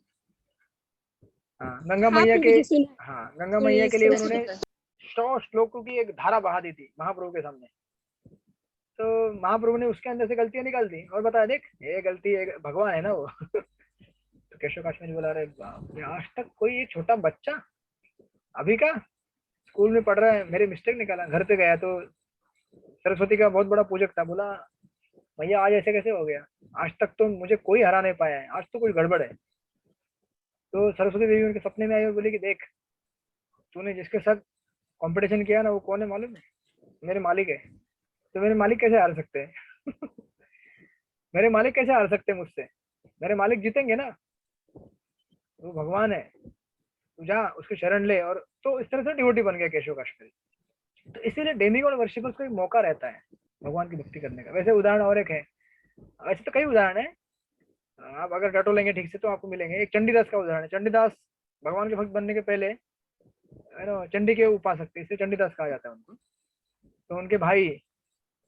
हाँ, गंगा हाँ मैया के, प्रभु जी सुना। हाँ गंगा मैया के लिए सुना उन्होंने सुना 100 श्लोकों की एक धारा बहा दी थी महाप्रभु के सामने। तो महाप्रभु ने उसके अंदर से गलतियां निकाल दी और बताया देख ये गलती है, भगवान है ना वो। तो केशव काश्मीरी बोला रहे बाप रे, आज तक कोई एक छोटा बच्चा अभी का स्कूल में पढ़ रहा है मेरे मिस्टेक निकाला। घर पे गया तो सरस्वती का बहुत बड़ा पूजक था, बोला भैया आज ऐसे कैसे हो गया, आज तक तो मुझे कोई हरा नहीं पाया है, आज तो कुछ गड़बड़ है। तो सरस्वती देवी उनके सपने में आई और बोली कि देख तूने जिसके साथ कंपटीशन किया ना वो कौन है मालूम है? मेरे मालिक है। तो मेरे मालिक कैसे हार सकते हैं? मेरे मालिक कैसे हार सकते हैं मुझसे? मेरे मालिक जीतेंगे ना, वो भगवान है, तू जा उसकी शरण ले। और तो इस तरह से डिवोटी बन गया केशव काश्मीरी। तो इसीलिए डेमिगॉड वर्शिपर्स को एक मौका रहता है भगवान की भक्ति करने का। वैसे उदाहरण और एक है, वैसे तो कई उदाहरण है, आप अगर टटोलेंगे ठीक से तो आपको मिलेंगे। एक चंडीदास का उदाहरण है। चंडीदास भगवान के भक्त बनने के पहले है ना चंडी के उपासक थे, इसलिए चंडीदास कहा जाता है उनको। तो उनके भाई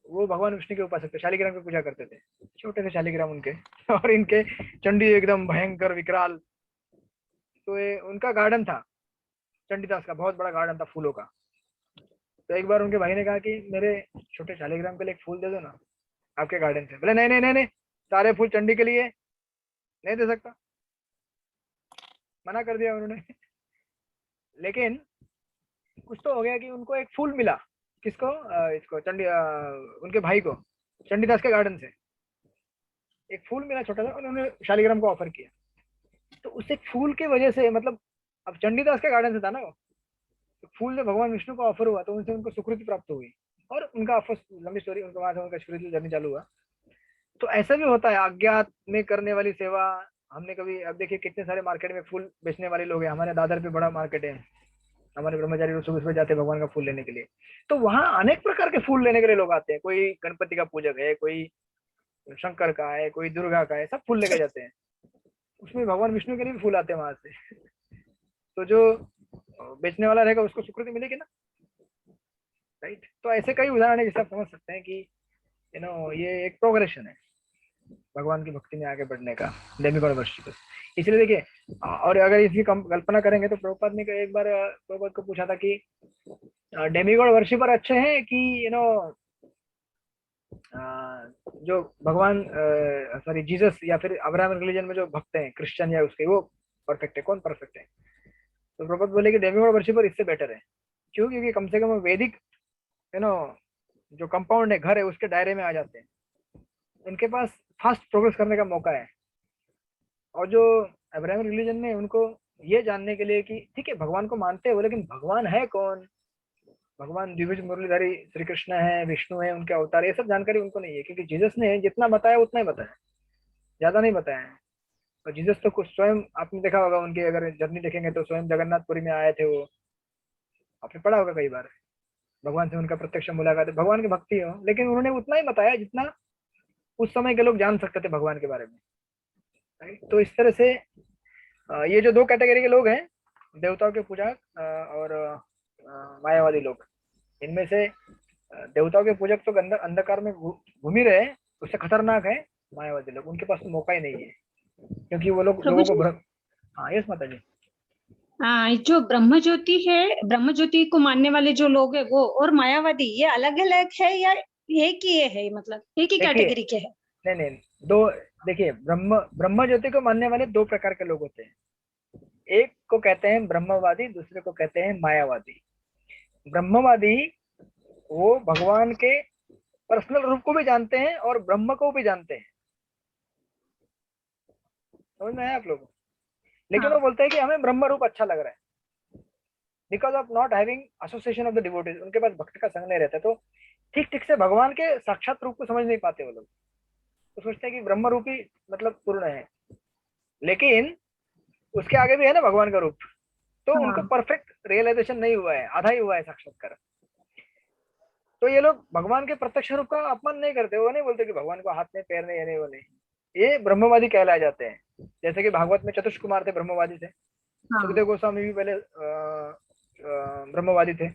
वो भगवान विष्णु के उपासक थे, शालिग्राम की पूजा करते थे, छोटे से शालिग्राम उनके। और इनके चंडी एकदम भयंकर विकराल। तो ये उनका गार्डन था, चंडीदास का बहुत बड़ा गार्डन था फूलों का। तो एक बार उनके भाई ने कहा कि मेरे छोटे शालिग्राम के लिए एक फूल दे दो ना आपके गार्डन से। बोले नहीं नहीं नहीं नहीं, सारे फूल चंडी के लिए नहीं दे सकता, मना कर दिया उन्होंने। लेकिन कुछ तो हो गया कि उनको एक फूल मिला, किसको, इसको उनके भाई को, चंडीदास के गार्डन से एक फूल मिला छोटा सा, उन्होंने शालिग्राम को ऑफर किया। तो उस एक फूल की वजह से, मतलब अब चंडीदास के गार्डन से था ना वो, तो फूल जब भगवान विष्णु को ऑफर हुआ तो उनसे उनको सुकृति प्राप्त हुई और उनका ऑफर, लंबी स्टोरी, उनका वहां से उनका स्पिरिचुअल जर्नी चालू हुआ। तो ऐसा भी होता है अज्ञात में करने वाली सेवा। हमने कभी, अब देखिए कितने सारे मार्केट में फूल बेचने वाले लोग हैं, हमारे दादर पे बड़ा मार्केट है, हमारे ब्रह्मचारी लोग सुबह सुबह जाते हैं भगवान का फूल लेने के लिए। तो वहाँ अनेक प्रकार के फूल लेने के लिए लोग आते हैं, कोई गणपति का पूजक है, कोई शंकर का है, कोई दुर्गा का है, सब फूल लेके जाते हैं। उसमें भगवान विष्णु के लिए भी फूल आते हैं वहां से। तो जो बेचने वाला रहेगा उसको स्वीकृति मिलेगी ना, राइट। तो ऐसे कई उदाहरण है जिससे आप समझ सकते हैं कि यू नो ये एक प्रोग्रेशन है भगवान की भक्ति में आगे बढ़ने का, डेमिगॉड वर्शिप। इसलिए देखिए, और अगर इसकी कल्पना करेंगे तो प्रभुपाद ने एक बार प्रभुपाद को पूछा था कि डेमिगॉड वर्शिपर अच्छे हैं कि यू नो जो भगवान सॉरी जीसस या फिर अब्राहम रिलीजन में जो भक्त हैं क्रिश्चियन या उसके, वो परफेक्ट है, कौन परफेक्ट है? तो प्रभुपाद बोले कि डेमिगॉड वर्शिपर इससे बेटर है। क्यों? क्योंकि कम से कम वैदिक यू नो जो कंपाउंड है, घर है, उसके दायरे में आ जाते हैं, उनके पास फास्ट प्रोग्रेस करने का मौका है। और जो अब्राहम रिलीजन में, उनको ये जानने के लिए कि ठीक है भगवान को मानते हैं वो, लेकिन भगवान है कौन, भगवान द्विभुज मुरलीधारी श्री कृष्ण है, विष्णु है, उनके अवतार, ये सब जानकारी उनको नहीं है। क्योंकि जीसस ने जितना बताया उतना ही बताया, ज्यादा नहीं बताया है। और जीसस तो कुछ स्वयं, आपने देखा होगा उनकी अगर जर्नी देखेंगे तो स्वयं जगन्नाथपुरी में आए थे वो, आपने पढ़ा होगा कई बार, भगवान से उनका प्रत्यक्ष मुलाकात है, भगवान की भक्ति हो, लेकिन उन्होंने उतना ही बताया जितना उस समय के लोग जान सकते थे भगवान के बारे में। तो इस तरह से ये जो दो कैटेगरी के लोग हैं, देवताओं के पूजक और मायावादी लोग, इनमें से देवताओं के पूजक तो अंधकार में घूम ही रहे, उससे खतरनाक है मायावादी लोग, उनके पास तो मौका ही नहीं है, क्योंकि वो लोग प्रभु लोगों को जी, भ्रम। हाँ यस माता जी। जो ब्रह्म ज्योति है, ब्रह्म ज्योति को मानने वाले जो लोग है वो और मायावादी, ये अलग अलग है या एक ही है, मतलब एक ही देखिए, कैटेगरी के है? नहीं नहीं, दो, देखिए ब्रह्म ज्योति को मानने वाले दो प्रकार के लोग होते हैं। एक को कहते हैं ब्रह्मवादी, दूसरे को कहते हैं मायावादी। ब्रह्मवादी वो भगवान के पर्सनल रूप को भी जानते हैं और ब्रह्म को भी जानते हैं, समझ में आया आप लोगों को? लेकिन वो हाँ, बोलते हैं कि हमें ब्रह्म रूप अच्छा लग रहा है, because of not having association of the devotees, उनके पास भक्त का संग नहीं रहता, तो ठीक ठीक से भगवान के साक्षात रूप को समझ नहीं पाते वो लोग, तो सोचते हैं कि ब्रह्म रूप ही मतलब पूर्ण है, लेकिन उसके आगे भी है ना भगवान का रूप, तो उनको हाँ, परफेक्ट रियलाइजेशन नहीं हुआ है, आधा ही हुआ है साक्षात्कार। तो ये लोग भगवान के प्रत्यक्ष रूप का अपमान नहीं करते, वो नहीं बोलते कि भगवान को हाथ नहीं पैर नहीं, ये नहीं वो नहीं, ये ब्रह्मवादी कहलाए जाते हैं। जैसे कि भागवत में चतुष कुमार थे, ब्रह्मवादी थे। हाँ, सुखदेव गोस्वामी भी पहले ब्रह्मवादी थे,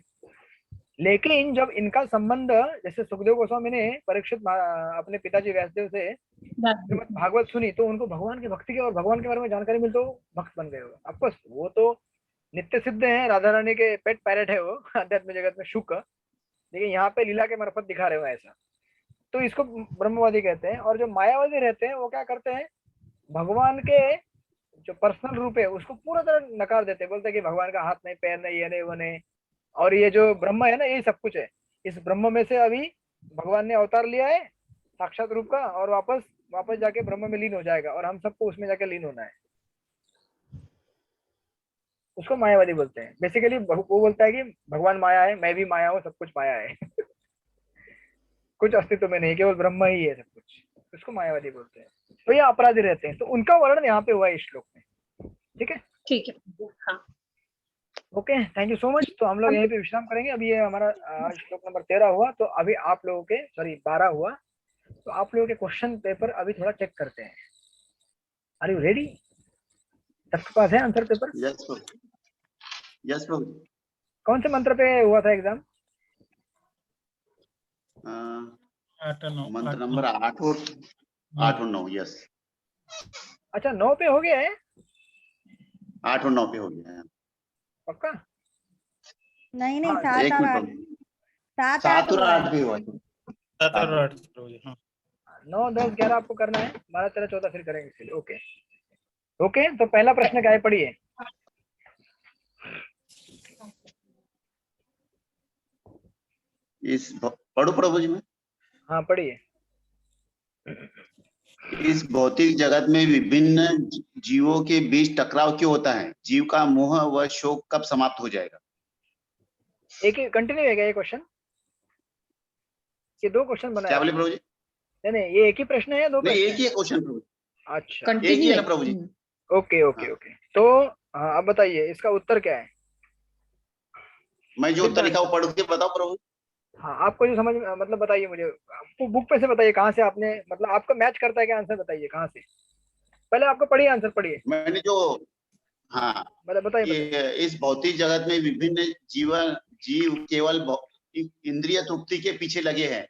लेकिन जब इनका संबंध, जैसे सुखदेव गोस्वामी ने परीक्षित अपने पिताजी व्यासदेव से श्रीमद् भागवत सुनी, तो उनको भगवान की भक्ति के और भगवान के बारे में जानकारी मिली, तो भक्त बन गए। ऑफकोर्स वो तो नित्य सिद्ध है, राधा रानी के पेट पैरेट है वो आध्यात्मिक जगत में शुक, लेकिन यहाँ पे लीला के मार्फत दिखा रहे हो ऐसा, तो इसको ब्रह्मवादी कहते हैं। और जो मायावादी रहते हैं वो क्या करते हैं, भगवान के जो पर्सनल रूप है उसको पूरा तरह नकार देते हैं, बोलते हैं कि भगवान का हाथ नहीं पैर नहीं ये नहीं वो नहीं, और ये जो ब्रह्म है ना यही सब कुछ है, इस ब्रह्म में से अभी भगवान ने अवतार लिया है साक्षात रूप का, और वापस वापस जाके ब्रह्म में लीन हो जाएगा, और हम सबको उसमें जाके लीन होना है, उसको मायावादी बोलते हैं। बेसिकली वो बोलता है कि भगवान माया है, मैं भी माया हूँ, सब कुछ माया है कुछ अस्तित्व में नहीं, केवल ब्रह्म ही है सब कुछ, उसको मायावादी बोलते हैं। तो ये अपराधी रहते हैं, तो उनका वर्णन यहाँ पे हुआ है इस श्लोक में, ठीक है। ठीक है। हाँ, okay, thank you so much. तो हम लोग यहीं पे विश्राम करेंगे, अभी ये हमारा आज श्लोक नंबर 13 हुआ, तो अभी आप लोगों के 12 हुआ, तो आप लोगों के क्वेश्चन पेपर अभी थोड़ा चेक करते हैं। Are you ready? सबके पास है answer paper? Yes Prabhu, yes Prabhu. कौन से मंत्र पे हुआ था एग्जाम? मंत्र नंबर 8 और 9। यस, अच्छा 9 पे हो गया है, 8 और 9 पे हो गया है। पक्का? नहीं नहीं, हाँ, 7 एक और मिनट 8, प्रभु, 7 7 और हुआ 8 है। भी हुआ है। 7 और 8 प्रभु जी। हाँ 9 10 11 आपको करना है, 12 13 14 फिर करेंगे इसलिए। ओके ओके, तो पहला प्रश्न क्या है, पढ़िए। पढ़ो प्रभु जी में। हाँ पढ़िए। इस भौतिक जगत में विभिन्न जीवों के बीच टकराव क्यों होता है? जीव का मोह व शोक कब समाप्त हो जाएगा? एक ही कंटिन्यू है क्या ये क्वेश्चन? ये दो क्वेश्चन बनाए क्या बोले आपने? प्रभु जी? नहीं नहीं, ये एक ही प्रश्न है या दो नहीं, प्रश्न एक ही है क्वेश्चन प्रभु। अच्छा एक ही है ना प्रभु जी? ओके ओके ओके, तो हाँ अब बताइए इसका उत्तर क्या है। मैं जो उत्तर लिखा वो पढ़ के बताओ प्रभु। हाँ आपको जो समझ मतलब बताइए मुझे, आपको बुक पे से बताइए कहाँ से आपने, मतलब आपका मैच करता है क्या आंसर, बताइए कहाँ से। पहले आपको पढ़िए आंसर, पढ़िए, मैंने जो, हाँ, मतलब बताइए। इस भौतिक जगत में विभिन्न जीव केवल इंद्रिय तृप्ति के पीछे लगे हैं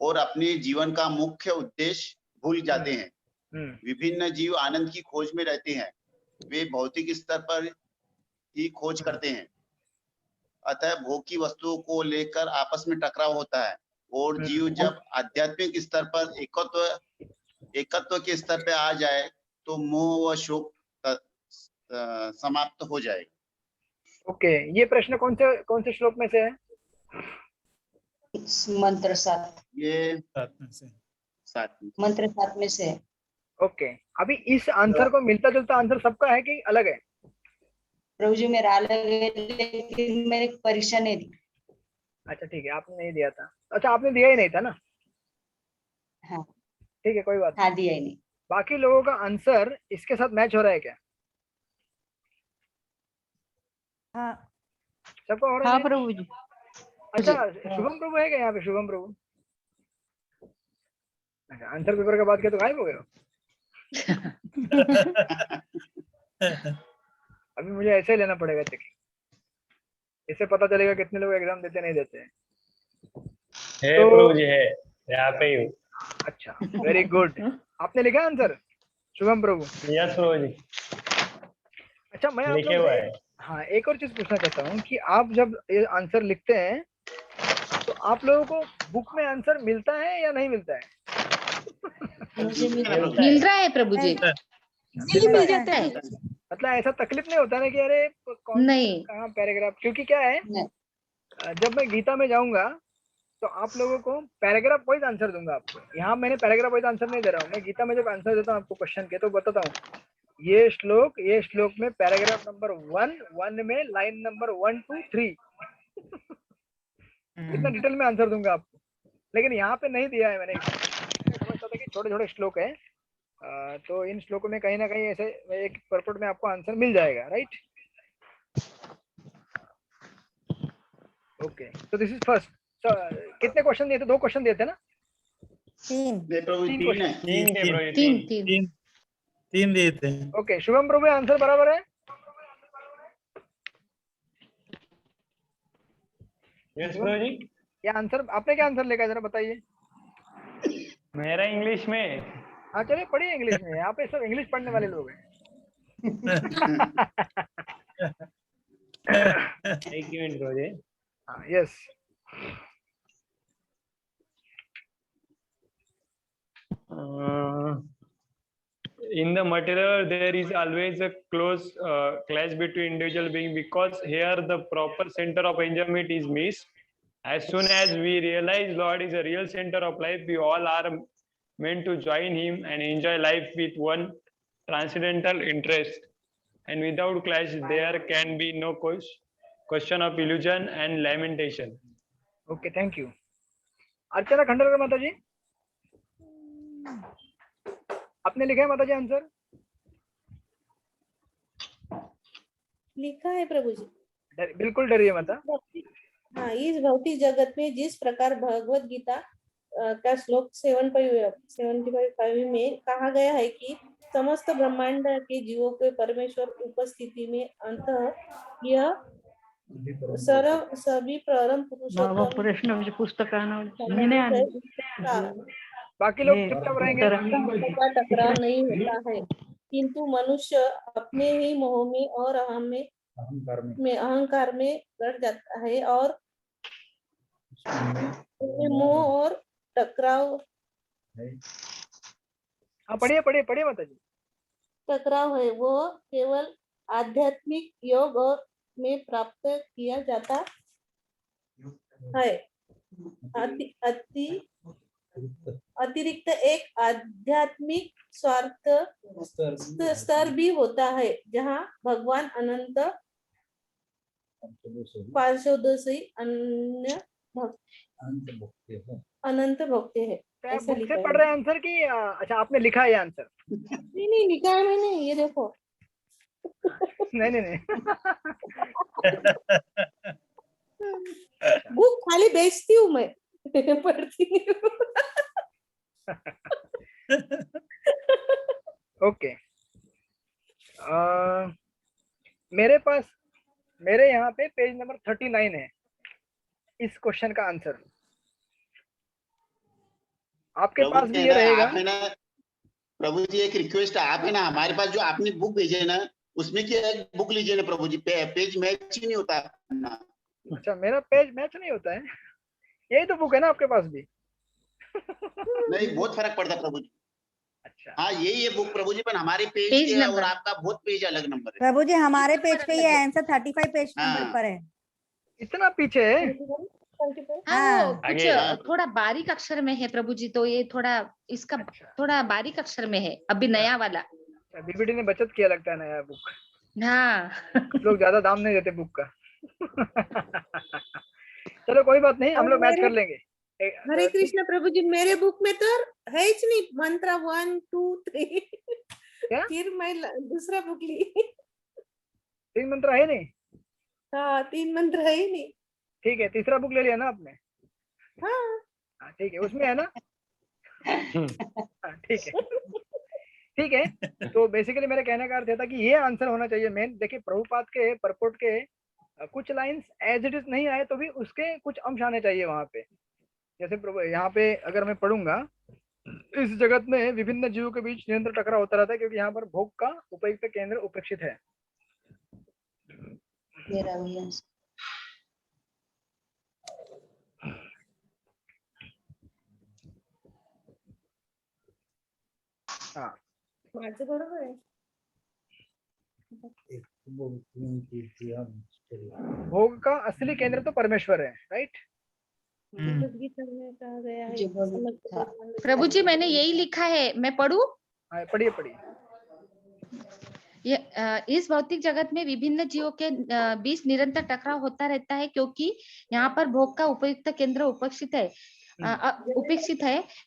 और अपने जीवन का मुख्य उद्देश्य भूल जाते हैं। विभिन्न जीव आनंद की खोज में रहते हैं, वे भौतिक स्तर पर ही खोज करते हैं, अतः भोग की वस्तुओं को लेकर आपस में टकराव होता है, और जीव जब आध्यात्मिक स्तर पर एकत्व के स्तर पे आ जाए तो मोह व शोक समाप्त हो जाएगा। ओके, ये प्रश्न कौन से श्लोक में से है? मंत्र 7, ये 7 में से। 7 मंत्र 7 में से है। ओके, अभी इस आंसर को मिलता जुलता आंसर सबका है कि अलग है? प्रभु जी मेरा अलग है, लेकिन मैंने परीक्षा नहीं दी। अच्छा ठीक है, आपने नहीं दिया था। अच्छा आपने दिया ही नहीं था ना? हाँ ठीक है कोई बात नहीं। हाँ, दिया ही नहीं। बाकी लोगों का आंसर इसके साथ मैच हो रहा है क्या? हाँ सबको हो रहा है? प्रभु जी। अच्छा शुभम प्रभु है क्या यहाँ पे? शुभम प्रभु, अच्छा आंसर पेपर के बाद क्या तो गायब हो गए हो? अभी मुझे ऐसे ही लेना पड़ेगा चेकिंग, इससे पता चलेगा कितने लोग एग्जाम देते नहीं देते हैं। है प्रभु जी, है यहाँ पे ही हूँ। अच्छा, वेरी गुड। आपने लिखा आंसर शुभम प्रभु? यस प्रभु जी, अच्छा, मैं आप लिखे लोग हुआ से है। हाँ एक और चीज पूछना चाहता हूँ कि आप जब ये आंसर लिखते हैं तो आप लोगों को बुक में आंसर मिलता है या नहीं मिलता है? मुझे मिलता है। मिल रहा है प्रभु जी। नहीं मिल जाता है। मतलब ऐसा तकलीफ नहीं होता ना कि अरे कौन नहीं। कहाँ पैराग्राफ, क्योंकि क्या है नहीं। जब मैं गीता में जाऊंगा तो आप लोगों को पैराग्राफ वाइज आंसर दूंगा आपको। यहाँ मैंने पैराग्राफ वाइज आंसर नहीं दे रहा हूँ। मैं गीता में जब आंसर देता हूँ आपको क्वेश्चन के तो बताता हूँ ये श्लोक में पैराग्राफ नंबर 1 में लाइन नंबर 1 2 3 इतना डिटेल में आंसर दूंगा आपको। लेकिन यहाँ पे नहीं दिया है मैंने। समझता था कि छोटे छोटे श्लोक है तो इन श्लोकों में कहीं ना कहीं ऐसे एक परपट में आपको आंसर मिल जाएगा, राइट? ओके, तो दिस इज फर्स्ट। कितने क्वेश्चन दिए थे? 2 क्वेश्चन दिए थे ना? 3। नहीं प्रभु 3 तीन है। क्वेश्चन। तीन थे प्रभु जी, तीन तीन। तीन। तीन दिए थे। ओके, शुभम प्रभु आंसर बराबर है? यस प्रभु जी। ये आंसर आपने क्या आंसर लिखा है जरा बताइए। मेरा इंग्लिश में। हाँ चलिए पढ़िए इंग्लिश में, यहाँ पे सब इंग्लिश पढ़ने वाले लोग हैं। एक मिनट प्रभु जी। हाँ, yes. In the material, there is always a close clash between individual being, because here the proper center of enjoyment is missed. As soon as we realize Lord is a real center of life, we all are meant to join Him and enjoy life with one transcendental interest. And without clash, there can be no question of illusion and lamentation. Okay, thank you. Archana Khandarkar माता जी, आपने लिखा है माता जी answer? लिखा है प्रभु जी। बिल्कुल डरिए माता। हाँ, इस भौतिक जगत में जिस प्रकार भगवत गीता का श्लोक 75 में कहा गया है कि समस्त ब्रह्मांड के जीवों के परमेश्वर उपस्थिति में अंतः यह सभी परम पुरुषोत्तम बाकी लोग चुपचाप रहेंगे। का टकराव नहीं होता है, किंतु मनुष्य अपने ही मोह में और अहंकार में रट जाता है और मोह और टकराव पढ़िए माता जी। टकराव है वो केवल आध्यात्मिक योग और में प्राप्त किया जाता है। अतिरिक्त एक आध्यात्मिक स्वार्थ स्तर भी होता है जहाँ भगवान अनंत पार्षदोषी अनंत भक्त है। ऐसा बुक लिखा से है। पढ़ रहे हैं आंसर की? अच्छा, आपने लिखा है ये आंसर? नहीं लिखा है मैंने, ये देखो। नहीं। बुक खाली बेचती हूँ मैं, पढ़ती नहीं हूँ। ओके, मेरे यहाँ पे पेज नंबर 39 है इस क्वेश्चन का आंसर। आपके पास भी ये रहेगा? आप है ना प्रभु जी, एक रिक्वेस्ट है, आप है ना हमारे पास जो आपने बुक भेजे है ना उसमें की एक बुक लीजिए ना प्रभु जी। पेज मैच ही नहीं होता ना। अच्छा, मेरा पेज मैच नहीं होता है? यही तो बुक है ना आपके पास भी? नहीं, बहुत फर्क पड़ता है प्रभु जी। अच्छा, हाँ यही है बुक प्रभु जी, पर हमारे पेज के और आपका बहुत पेज अलग नंबर है। प्रभु जी हमारे पेज पे ये आंसर 35 पेज नंबर पर है। इतना पीछे है? हाँ, वो कुछ थोड़ा बारीक अक्षर में है प्रभु जी, तो ये थोड़ा इसका थोड़ा बारीक अक्षर में है अभी नया वाला। बीबीडी ने बचत किया लगता है नया बुक। हाँ। लोग ज्यादा दाम नहीं देते बुक का। चलो कोई बात नहीं, हम लोग मैच कर लेंगे। हरे कृष्ण प्रभु जी, मेरे बुक में तो है ही नहीं मंत्र 1 2 3। क्या? फिर मैं दूसरा बुक ली। 3 मंत्र है नहीं? हाँ, 3 मंत्र है ही नहीं। ठीक है, तीसरा बुक ले लिया ना आपने? हाँ ठीक है, उसमें है ना? ठीक है ठीक है। तो बेसिकली मेरे कहने का अर्थ था कि ये आंसर होना चाहिए मेन। देखिए, प्रभुपाद के परपोर्ट के कुछ लाइंस एज इट इज नहीं आए तो भी उसके कुछ अंश आने चाहिए वहां पे। जैसे प्रभु यहाँ पे अगर मैं पढ़ूंगा इस जगत में विभिन्न जीवों के बीच निरंतर टकराव होता रहता है क्योंकि यहाँ पर भोग का उपयुक्त केंद्र उपेक्षित है। हाँ, बरोबर आहे। भोग का असली केंद्र तो परमेश्वर है, राइट? गीता में कहा गया है। प्रभु जी मैंने यही लिखा है, मैं पढ़ूं? पढ़िए पढ़िए। इस भौतिक जगत में विभिन्न जीवों के बीच निरंतर टकराव होता रहता है क्योंकि यहाँ पर भोग का उपयुक्त केंद्र उपेक्षित है।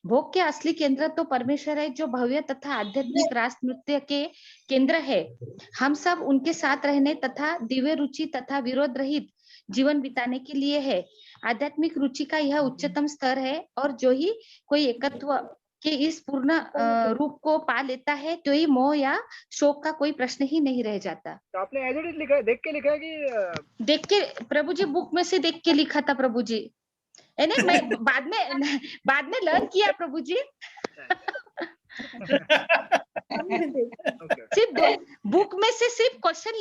भोग के असली केंद्र तो परमेश्वर है जो भव्य तथा आध्यात्मिक रास नृत्य के केंद्र है। हम सब उनके साथ रहने तथा दिव्य रुचि तथा विरोध रहित जीवन बिताने के लिए है। आध्यात्मिक रुचि का यह उच्चतम स्तर है और जो ही कोई एकत्व के इस पूर्ण रूप को पा लेता है तो ही मोह या शोक का कोई प्रश्न ही नहीं रह जाता। तो आपने एज इट इज लिखा है, देख के लिखा है कि देख के? प्रभु जी बुक में से देख के लिखा था प्रभु जी, नहीं मैं बाद में लर्न किया प्रभु जी। सिर्फ बुक में से सिर्फ क्वेश्चन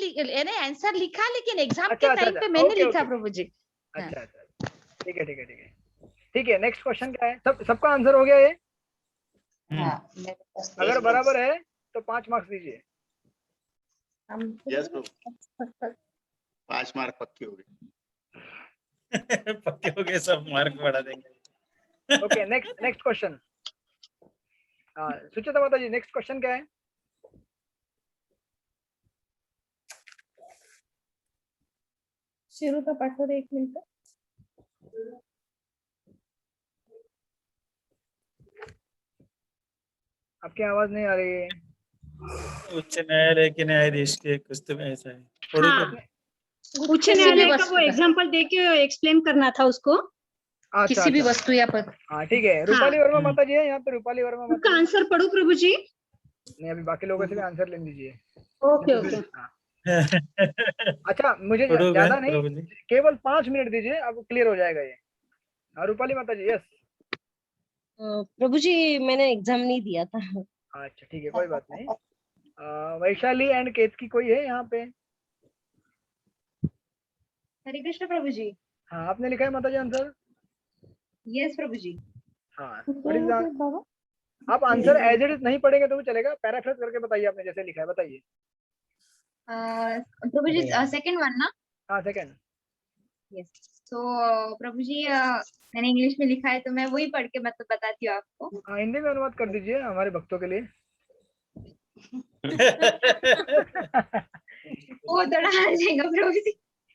आंसर लिखा, लेकिन एग्जाम के टाइम पे मैंने लिखा प्रभु जी। अच्छा, ठीक है। नेक्स्ट क्वेश्चन क्या है? सबका आंसर हो गया ये? अगर बराबर है तो 5 मार्क्स दीजिए। यस प्रभु, 5 मार्क पक्के हो गए। पक्के हो गए, सब मार्क बढ़ा देंगे। Okay, next question. सुचिता माता जी, नेक्स्ट क्वेश्चन क्या है? शिरू का पाठवड 1 मिनिट। आपकी आवाज नहीं आ रही है। उच्च न्यायालय के न्यायाधीश के कुछ तो ऐसा है। उच्च न्यायालय का वो एग्जांपल देके एक्सप्लेन करना था उसको। किसी भी वस्तु या पद। हाँ ठीक है। रूपाली वर्मा माता जी है यहाँ पे। रूपाली वर्मा माता का आंसर पढ़ो प्रभु जी। नहीं, अभी बाकी लोगों से भी आंसर ले लीजिए। ओके। अच्छा, मुझे ज्यादा नहीं, केवल 5 मिनट दीजिए, अब क्लियर हो जाएगा ये। रूपाली माता जी। यस प्रभु जी, मैंने एग्जाम नहीं दिया था। अच्छा ठीक है, कोई बात नहीं। वैशाली एंड केतकी कोई है यहाँ पे? हरे कृष्ण प्रभु जी। हाँ, आपने लिखा है माता जी आंसर? यस प्रभु जी। हाँ, आप आंसर एज इट इज नहीं पढ़ेंगे तो भी चलेगा, पैराफ्रेज करके बताइए आपने जैसे लिखा है, बताइए। प्रभु जी सेकंड वन ना? हाँ सेकंड। यस। तो प्रभु जी मैंने इंग्लिश में लिखा है तो मैं वही पढ़ के मतलब बताती हूँ आपको। हाँ, हिंदी में अनुवाद कर दीजिए हमारे भक्तों के लिए। वो थोड़ा हार जाएगा प्रभु जी।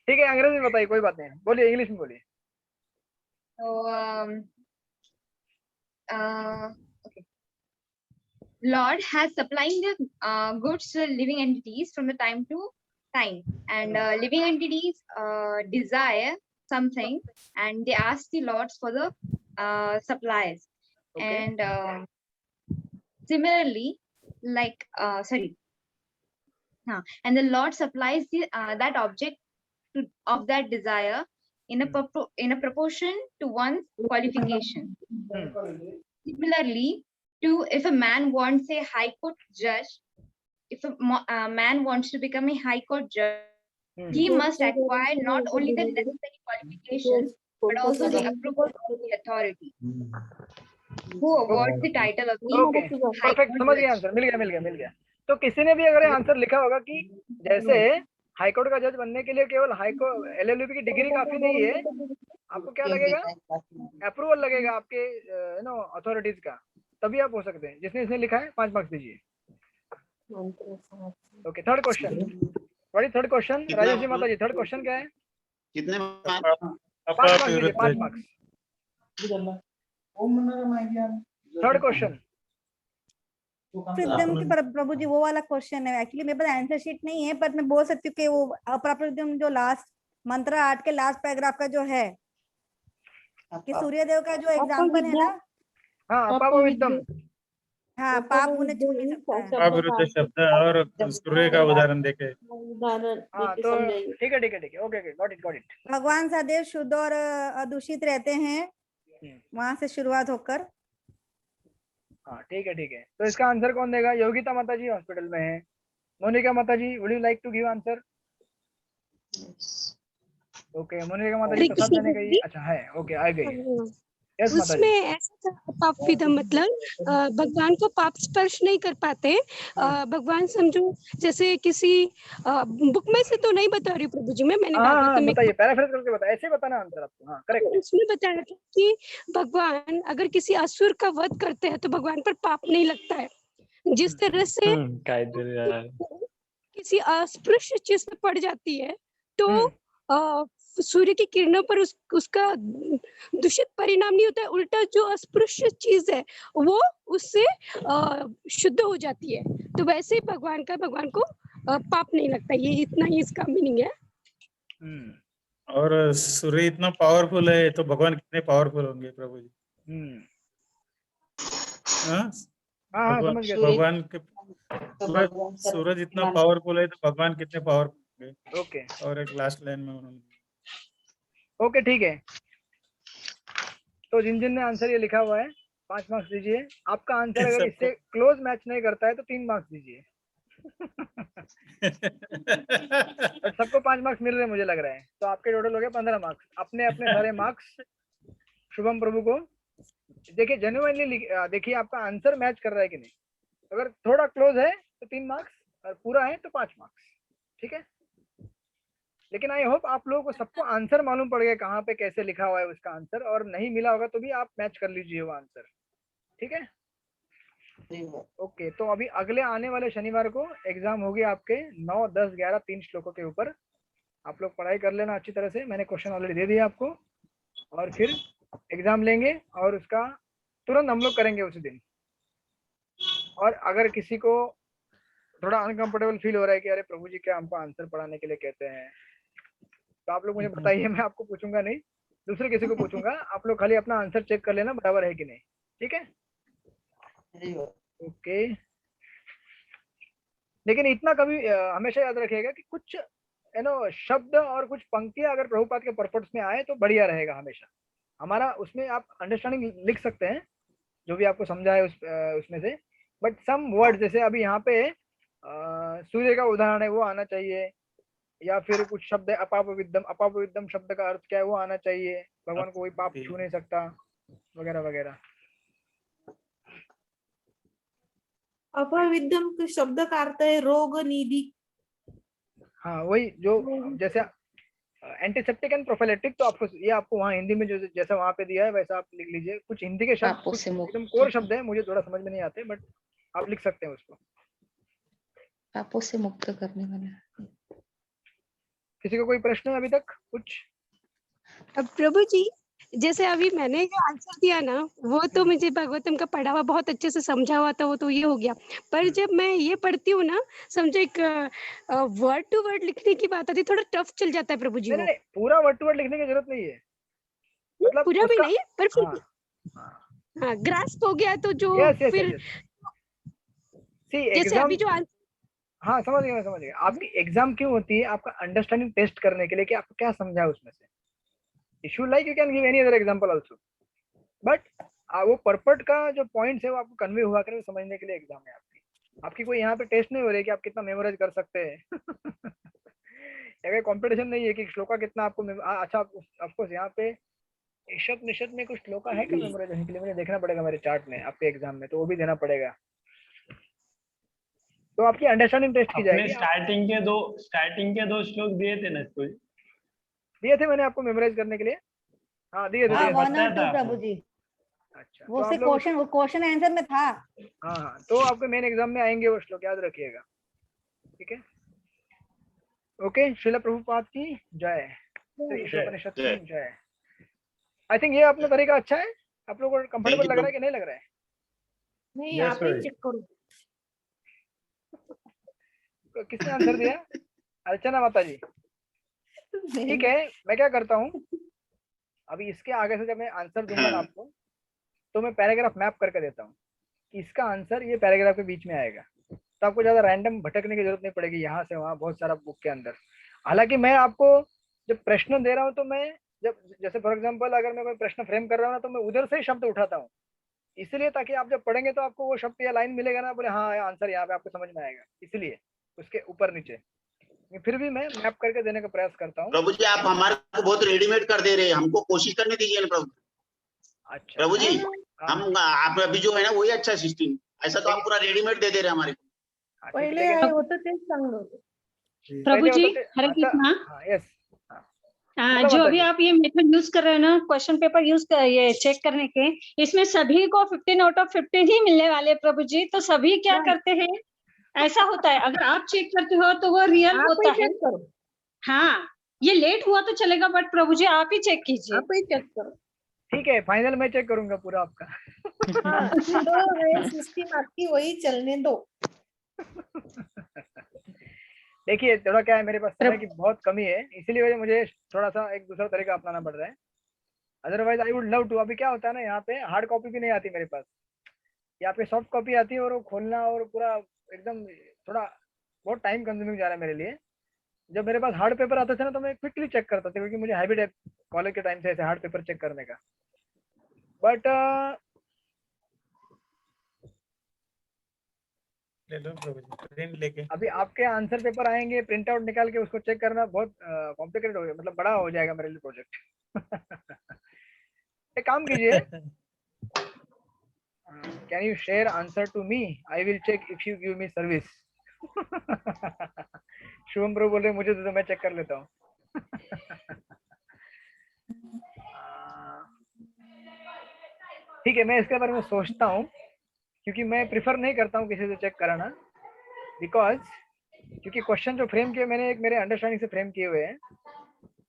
ठीक है, अंग्रेजी में बताइए, कोई बात नहीं, बोलिए, इंग्लिश में बोलिए। Okay. Lord has supplying the goods to living entities from the time to time, and living entities desire something, and they ask the lords for the supplies. Okay. And similarly, like and the Lord supplies the that object of that desire in a proportion to one's qualification. Similarly, if a man wants a high court judge, if a man wants to become a high court judge, he must acquire not only the necessary qualifications but also the approval of the authority who awards the title of the high court समझ गया answer, मिल गया। तो किसी ने भी अगर answer लिखा होगा कि जैसे हाईकोर्ट का जज बनने के लिए केवल हाईकोर्ट LLB की डिग्री काफी नहीं है, आपको क्या लगेगा? अप्रूवल लगेगा आपके अथॉरिटीज का, तभी आप हो सकते हैं। जिसने इसने लिखा है 5 मार्क्स दीजिए। Okay, third question. What is third question? Rajesh ji माता जी, थर्ड क्वेश्चन क्या है? कितने मार्क्स? 5 मार्क्स। थर्ड क्वेश्चन प्रभु जी, वो वाला क्वेश्चन है। एक्चुअली मेरे पास आंसर शीट नहीं है, पर मैं बोल सकती हूँ कि वो अपराप्रद्युम्न जो लास्ट मंत्र 8 के लास्ट पैराग्राफ का जो है कि सूर्यदेव का जो एग्जांपल है ना। हाँ, पापविद्यम। हाँ, पाप उन्हें छू नहीं सकता है। विरुद्ध शब्द और सूर्य का उदाहरण देके। हाँ, तो ठीक है, ओके, गॉट इट। भगवान सदैव शुद्ध और अदूषित रहते हैं, वहां से शुरुआत होकर हाँ ठीक है ठीक है। तो इसका आंसर कौन देगा? योगिता माता जी हॉस्पिटल में है। मोनिका माता जी, would you like to give answer? Okay, Monica माता जी प्रसाद देने गई। अच्छा है, ओके आ गई। यस माता उसमें जी। ऐसा था पाप विदम मतलब भगवान को पाप स्पर्श नहीं कर पाते। भगवान समझो जैसे किसी बुक में से तो नहीं बता रही प्रभु जी, मैंने हाँ भागवत में बताइए, पैराफ्रेज करके बताइए, ऐसे बताना आंसर आपको। हाँ करेक्ट। उसमें बताया था कि भगवान अगर किसी असुर का वध करते हैं तो भगवान पर पाप नहीं लगता है। जिस तरह से काहीतरी यार. किसी अस्पृश्य चीज पे पड़ जाती है तो सूर्य की किरणों पर उसका दूषित परिणाम नहीं होता है, उल्टा जो अस्पृश्य चीज है वो उससे शुद्ध हो जाती है। तो वैसे ही भगवान को पाप नहीं लगता। ये इतना ही इसका मीनिंग है। और सूर्य इतना पावरफुल है तो भगवान कितने पावरफुल होंगे प्रभु जी? हाँ समझ गया। भगवान के सूरज इतना पावरफुल है तो भगवान कितने पावरफुल होंगे? ओके। और एक लास्ट लाइन में उन्होंने ओके ठीक है। तो जिन जिन ने आंसर ये लिखा हुआ है 5 मार्क्स दीजिए। आपका आंसर अगर इससे क्लोज मैच नहीं करता है तो 3 मार्क्स दीजिए। सबको 5 मार्क्स मिल रहे हैं मुझे लग रहा है। तो आपके टोटल हो गए 15 मार्क्स। अपने अपने सारे मार्क्स शुभम प्रभु को देखिए, जेन्युइनली देखिए आपका आंसर मैच कर रहा है कि नहीं। अगर थोड़ा क्लोज है तो 3 मार्क्स और पूरा है तो 5 मार्क्स। ठीक है। लेकिन आई होप आप लोगों को सबको आंसर मालूम पड़ गया कहाँ पे कैसे लिखा हुआ है उसका आंसर, और नहीं मिला होगा तो भी आप मैच कर लीजिए वो आंसर। ठीक है। ओके, तो अभी अगले आने वाले शनिवार को एग्जाम होगी आपके 9, 10, 11 3 श्लोकों के ऊपर। आप लोग पढ़ाई कर लेना अच्छी तरह से। मैंने क्वेश्चन ऑलरेडी दे दिया आपको, और फिर एग्जाम लेंगे और उसका तुरंत हम लोग करेंगे उसी दिन। और अगर किसी को थोड़ा अनकंफर्टेबल फील हो रहा है कि अरे प्रभु जी क्या हमको आंसर पढ़ाने के लिए कहते हैं, तो आप लोग मुझे बताइए, मैं आपको पूछूंगा नहीं, दूसरे किसी को पूछूंगा। आप लोग खाली अपना आंसर चेक कर लेना बराबर है कि नहीं। ठीक है। ओके। लेकिन इतना कभी हमेशा याद रखिएगा कि कुछ शब्द और कुछ पंक्तियां अगर प्रभुपाद के परफॉर्म्स में आए तो बढ़िया रहेगा हमेशा हमारा। उसमें आप अंडरस्टैंडिंग लिख सकते हैं जो भी आपको समझा है उसमें से, बट सम वर्ड जैसे अभी यहाँ पे सूर्य का उदाहरण है वो आना चाहिए, या फिर कुछ शब्द है अपाप विद्यम शब्द का अर्थ क्या है वो आना चाहिए। भगवान को कोई पाप छू नहीं सकता वगैरह वगैरह। अपविद्यम के शब्द का अर्थ है रोग निधि। हाँ वही जो जैसे एंटीसेप्टिक एंड प्रोफिलेक्टिक, तो आपको ये आपको वहाँ हिंदी में जो जैसा वहाँ पे दिया है वैसा आप लिख लीजिए। कुछ हिंदी के शब्द एकदम कोर शब्द है, मुझे थोड़ा समझ में नहीं आते, बट आप लिख सकते हैं उसको। पापों से मुक्त करने वाला। किसी को कोई प्रश्न है अभी तक कुछ? अब प्रभु जी जैसे अभी मैंने जो आंसर दिया ना वो तो मुझे भागवतम का पढ़ा हुआ बहुत अच्छे से समझा हुआ था, वो तो ये हो गया। पर जब मैं ये पढ़ती हूँ ना, समझो एक वर्ड टू वर्ड लिखने की बात आती है, थोड़ा टफ चल जाता है प्रभु जी। नहीं, पूरा वर्ड टू वर्ड लिखने की जरूरत नहीं है, मतलब पूरा भी नहीं, पर फिर हाँ ग्रास्प हो गया तो जो फिर जैसे अभी जो हाँ समझ गया। आपकी एग्जाम क्यों होती है? आपका अंडरस्टैंडिंग टेस्ट करने के लिए कि आपको क्या समझा है उसमें से। Issue like you can give any other example also, but वो पर्पट का जो पॉइंट्स है वो आपको कन्वे हुआ करे समझने के लिए एग्जाम है आपकी कोई यहाँ पे टेस्ट नहीं हो रही है कि आप कितना मेमोराइज कर सकते हैं। अगर कंपटीशन नहीं है कि श्लोका कितना आपको अच्छा ऑफकोर्स यहाँ पे ईशत निशत में कुछ श्लोका है क्या मेमोराइज होने के लिए? मुझे देखना पड़ेगा मेरे चार्ट में आपके एग्जाम में, तो वो भी देना पड़ेगा। तो आपकी अंडरस्टैंडिंग टेस्ट की जाएगी। स्टार्टिंग के दो श्लोक दिए थे ना कोई? दिए थे मैंने आपको मेमोराइज करने के लिए। हाँ दिए थे। प्रभु जी। अच्छा, वो से क्वेश्चन आंसर में था। हाँ तो आपके मेन एग्जाम में आएंगे वो श्लोक, याद रखिएगा। ठीक है। ओके, श्रील प्रभुपाद की जय, उपनिषद की जय। आई थिंक ये अपना तरीका अच्छा है। आप लोगों को कंफर्टेबल लग रहा है कि नहीं लग रहा है? नहीं, आप ही चेक करो। किसने आंसर दिया? अर्चना माता जी। ठीक है, मैं क्या करता हूँ अभी इसके आगे से जब मैं आंसर दूंगा ना आपको, तो मैं पैराग्राफ मैप करके देता हूँ कि इसका आंसर ये पैराग्राफ के बीच में आएगा, तो आपको ज्यादा रैंडम भटकने की जरूरत नहीं पड़ेगी यहाँ से वहाँ बहुत सारा बुक के अंदर। हालांकि मैं आपको जब प्रश्न दे रहा हूँ तो मैं जब जैसे फॉर एग्जांपल अगर मैं कोई प्रश्न फ्रेम कर रहा हूँ ना, तो मैं उधर से ही शब्द उठाता हूँ इसलिए ताकि आप जब पढ़ेंगे तो आपको वो शब्द या लाइन मिलेगा ना, बोले हाँ आंसर यहाँ पे आपको समझ में आएगा, इसलिए उसके ऊपर नीचे फिर भी मैं मैप करके देने का प्रयास करता हूँ। प्रभु जी आप हमारे को बहुत रेडीमेड कर दे रहे हैं, हमको कोशिश करने दीजिए ना प्रभु। अच्छा प्रभु जी हम आप अभी जो है ना वही अच्छा सिस्टम, ऐसा तो आप पूरा रेडीमेड दे रहे हैं हमारे को। पहिले आहे होतं तेच चांगलं होतं। प्रभु जी हरे कृष्णा। यस जो अभी आप ये मेथड यूज कर रहे हो ना, क्वेश्चन पेपर यूज कर ये चेक करने के, इसमें सभी को 15 आउट ऑफ 15 ही मिलने वाले प्रभु जी, तो सभी क्या करते हैं, ऐसा होता है अगर आप चेक करते हो तो वो रियल होता है। हाँ ये लेट हुआ तो चलेगा, बट प्रभु जी आप ही चेक कीजिए। आप ही चेक करो। ठीक है, फाइनल मैं चेक करूंगा पूरा आपका। हाँ, तो सिस्टम आपकी वही चलने दो। देखिए थोड़ा क्या है, मेरे पास समय की बहुत कमी है, इसीलिए मुझे थोड़ा सा एक दूसरा तरीका अपनाना पड़ रहा है। Otherwise I would love to. अभी क्या होता है ना, यहाँ पे हार्ड कॉपी भी नहीं आती मेरे पास, यहाँ पे सॉफ्ट कॉपी आती है और वो खोलना और पूरा एकदम थोड़ा बहुत टाइम कंज्यूमिंग जा रहा है मेरे लिए। जब मेरे पास हार्ड पेपर आता था ना तो मैं क्विकली चेक करता था, क्योंकि मुझे हैबिट है कॉलेज के टाइम से ऐसे हार्ड पेपर चेक करने का। बट ले लो प्रभु जी, प्रिंट लेके। अभी आपके आंसर पेपर आएंगे, प्रिंट आउट निकाल के उसको चेक करना बहुत कॉम्प्लिकेटेड हो गया, मतलब बड़ा हो जाएगा मेरे लिए प्रोजेक्ट। एक काम कीजिए, can you share answer to me, I will check if you give me service. Shubham प्रभु बोल रहे मुझे तो मैं चेक कर लेता हूँ। ठीक है, मैं इसके बारे में सोचता हूँ, क्योंकि मैं प्रिफर नहीं करता हूँ किसी से चेक कराना, बिकॉज क्योंकि क्वेश्चन जो फ्रेम किए मैंने एक मेरे अंडरस्टैंडिंग से फ्रेम किए हुए हैं,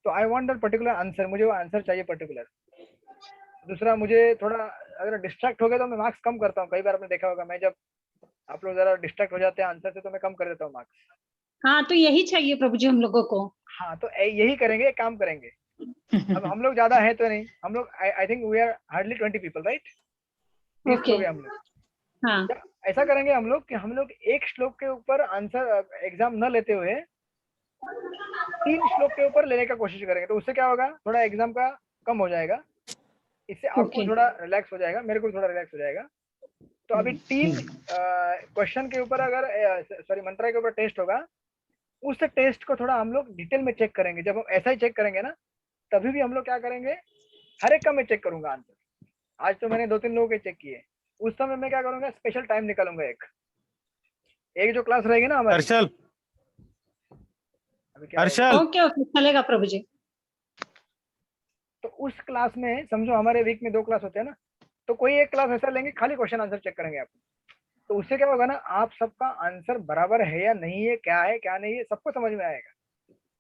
तो I want that particular answer, मुझे वो आंसर चाहिए पर्टिकुलर। दूसरा मुझे थोड़ा अगर डिस्ट्रैक्ट हो गया तो मैं मार्क्स कम करता हूँ। कई बार आपने देखा होगा, मैं जब आप लोग जरा डिस्ट्रैक्ट हो जाते हैं आंसर से तो मैं कम कर देता हूँ मार्क्स। हाँ तो यही चाहिए प्रभु जी हम लोगों को। हाँ तो यही करेंगे, एक काम करेंगे। अब हम लोग ज्यादा है तो नहीं, हम लोग I think we are hardly 20 people, right? 30 लोग हैं हम लोग। हाँ ऐसा करेंगे हम लोग कि हम लोग एक श्लोक के ऊपर आंसर एग्जाम न लेते हुए 3 श्लोक के ऊपर लेने का कोशिश करेंगे, तो उससे क्या होगा, थोड़ा एग्जाम का कम हो जाएगा, इससे आपको थोड़ा रिलैक्स हो जाएगा, मेरे को थोड़ा रिलैक्स हो जाएगा। तो अभी 3 क्वेश्चन के ऊपर अगर सॉरी मंत्रा के ऊपर टेस्ट होगा, उस टेस्ट को थोड़ा हम लोग डिटेल में चेक करेंगे। जब हम ऐसा ही चेक करेंगे ना, तभी भी हम लोग क्या करेंगे, हर एक का मैं चेक करूंगा आंसर। आज तो मैंने 2-3 लोगों के चेक किए, उस समय मैं क्या करूंगा, स्पेशल टाइम निकालूंगा। एक जो क्लास रहेगी ना हमारी, हर्षल ओके ओके चलेगा प्रभु जी। तो उस क्लास में समझो हमारे वीक में 2 क्लास होते हैं ना, तो कोई एक क्लास ऐसा लेंगे खाली क्वेश्चन आंसर चेक करेंगे आप। तो उससे क्या होगा ना, आप सबका आंसर बराबर है या नहीं है, क्या है क्या नहीं है, सबको समझ में आएगा।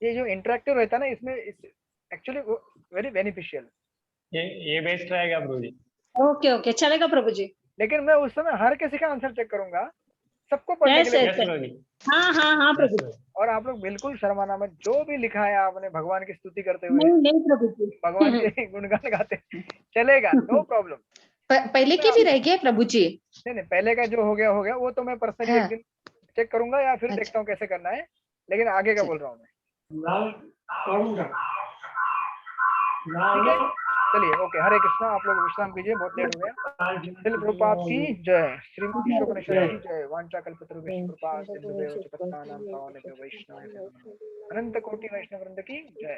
ये जो इंटरेक्टिव रहता है ना, इसमें एक्चुअली वेरी बेनिफिशियल। ये बेस्ट रहेगा प्रभु जी। ओके ओके चलेगा प्रभु जी। लेकिन मैं उस समय हर किसी का आंसर चेक करूंगा, सबको पढ़ने के लिए। हाँ हाँ हाँ प्रभु जी। और आप लोग बिल्कुल शर्माना मत, जो भी लिखा है आपने भगवान की स्तुति करते हुए, नहीं प्रभु जी, भगवान के गुणगान गाते चलेगा, नो प्रॉब्लम। पहले के भी रह गए प्रभु जी? नहीं, पहले का जो हो गया वो तो मैं पर्सनली एक दिन चेक करूंगा या फिर देखता हूँ कैसे करना है, लेकिन आगे का बोल रहा हूँ मैं। चलिए ओके, हरे कृष्णा। आप लोग विश्राम कीजिए, बहुत लेट हो गया। श्रील प्रभुपाद की जय, श्रीमती शोभनेश्वर की जय। वांछाकल्पतरुभ्यश्च कृपा सिन्धुभ्यो च पतितानां पावनेभ्यो वैष्णवेभ्यो नमः। अनंत कोटि वैष्णव वृंद की जय।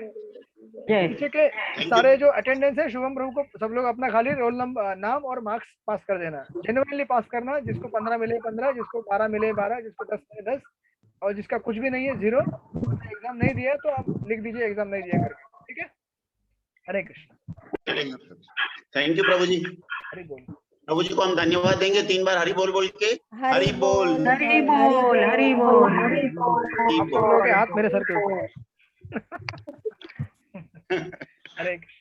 पीछे के सारे जो अटेंडेंस है, शुभम प्रभु को सब लोग अपना खाली रोल नंबर, नाम और मार्क्स पास कर देना, जेन्युइनली पास करना। जिसको 15 मिले 15, जिसको 12 मिले 12, जिसको 10 मिले 10, और जिसका कुछ भी नहीं है 0, एग्जाम नहीं दिया तो आप लिख दीजिए एग्जाम नहीं दिया करके, ठीक है? हरे कृष्ण। थैंक यू प्रभु जी। हरि बोल। प्रभु जी को हम धन्यवाद देंगे 3 बार हरि बोल बोल के। हरि बोल हरि बोल हरि बोल हरि बोल। आप लोगों के हाथ मेरे सर के ऊपर। हरे कृष्ण।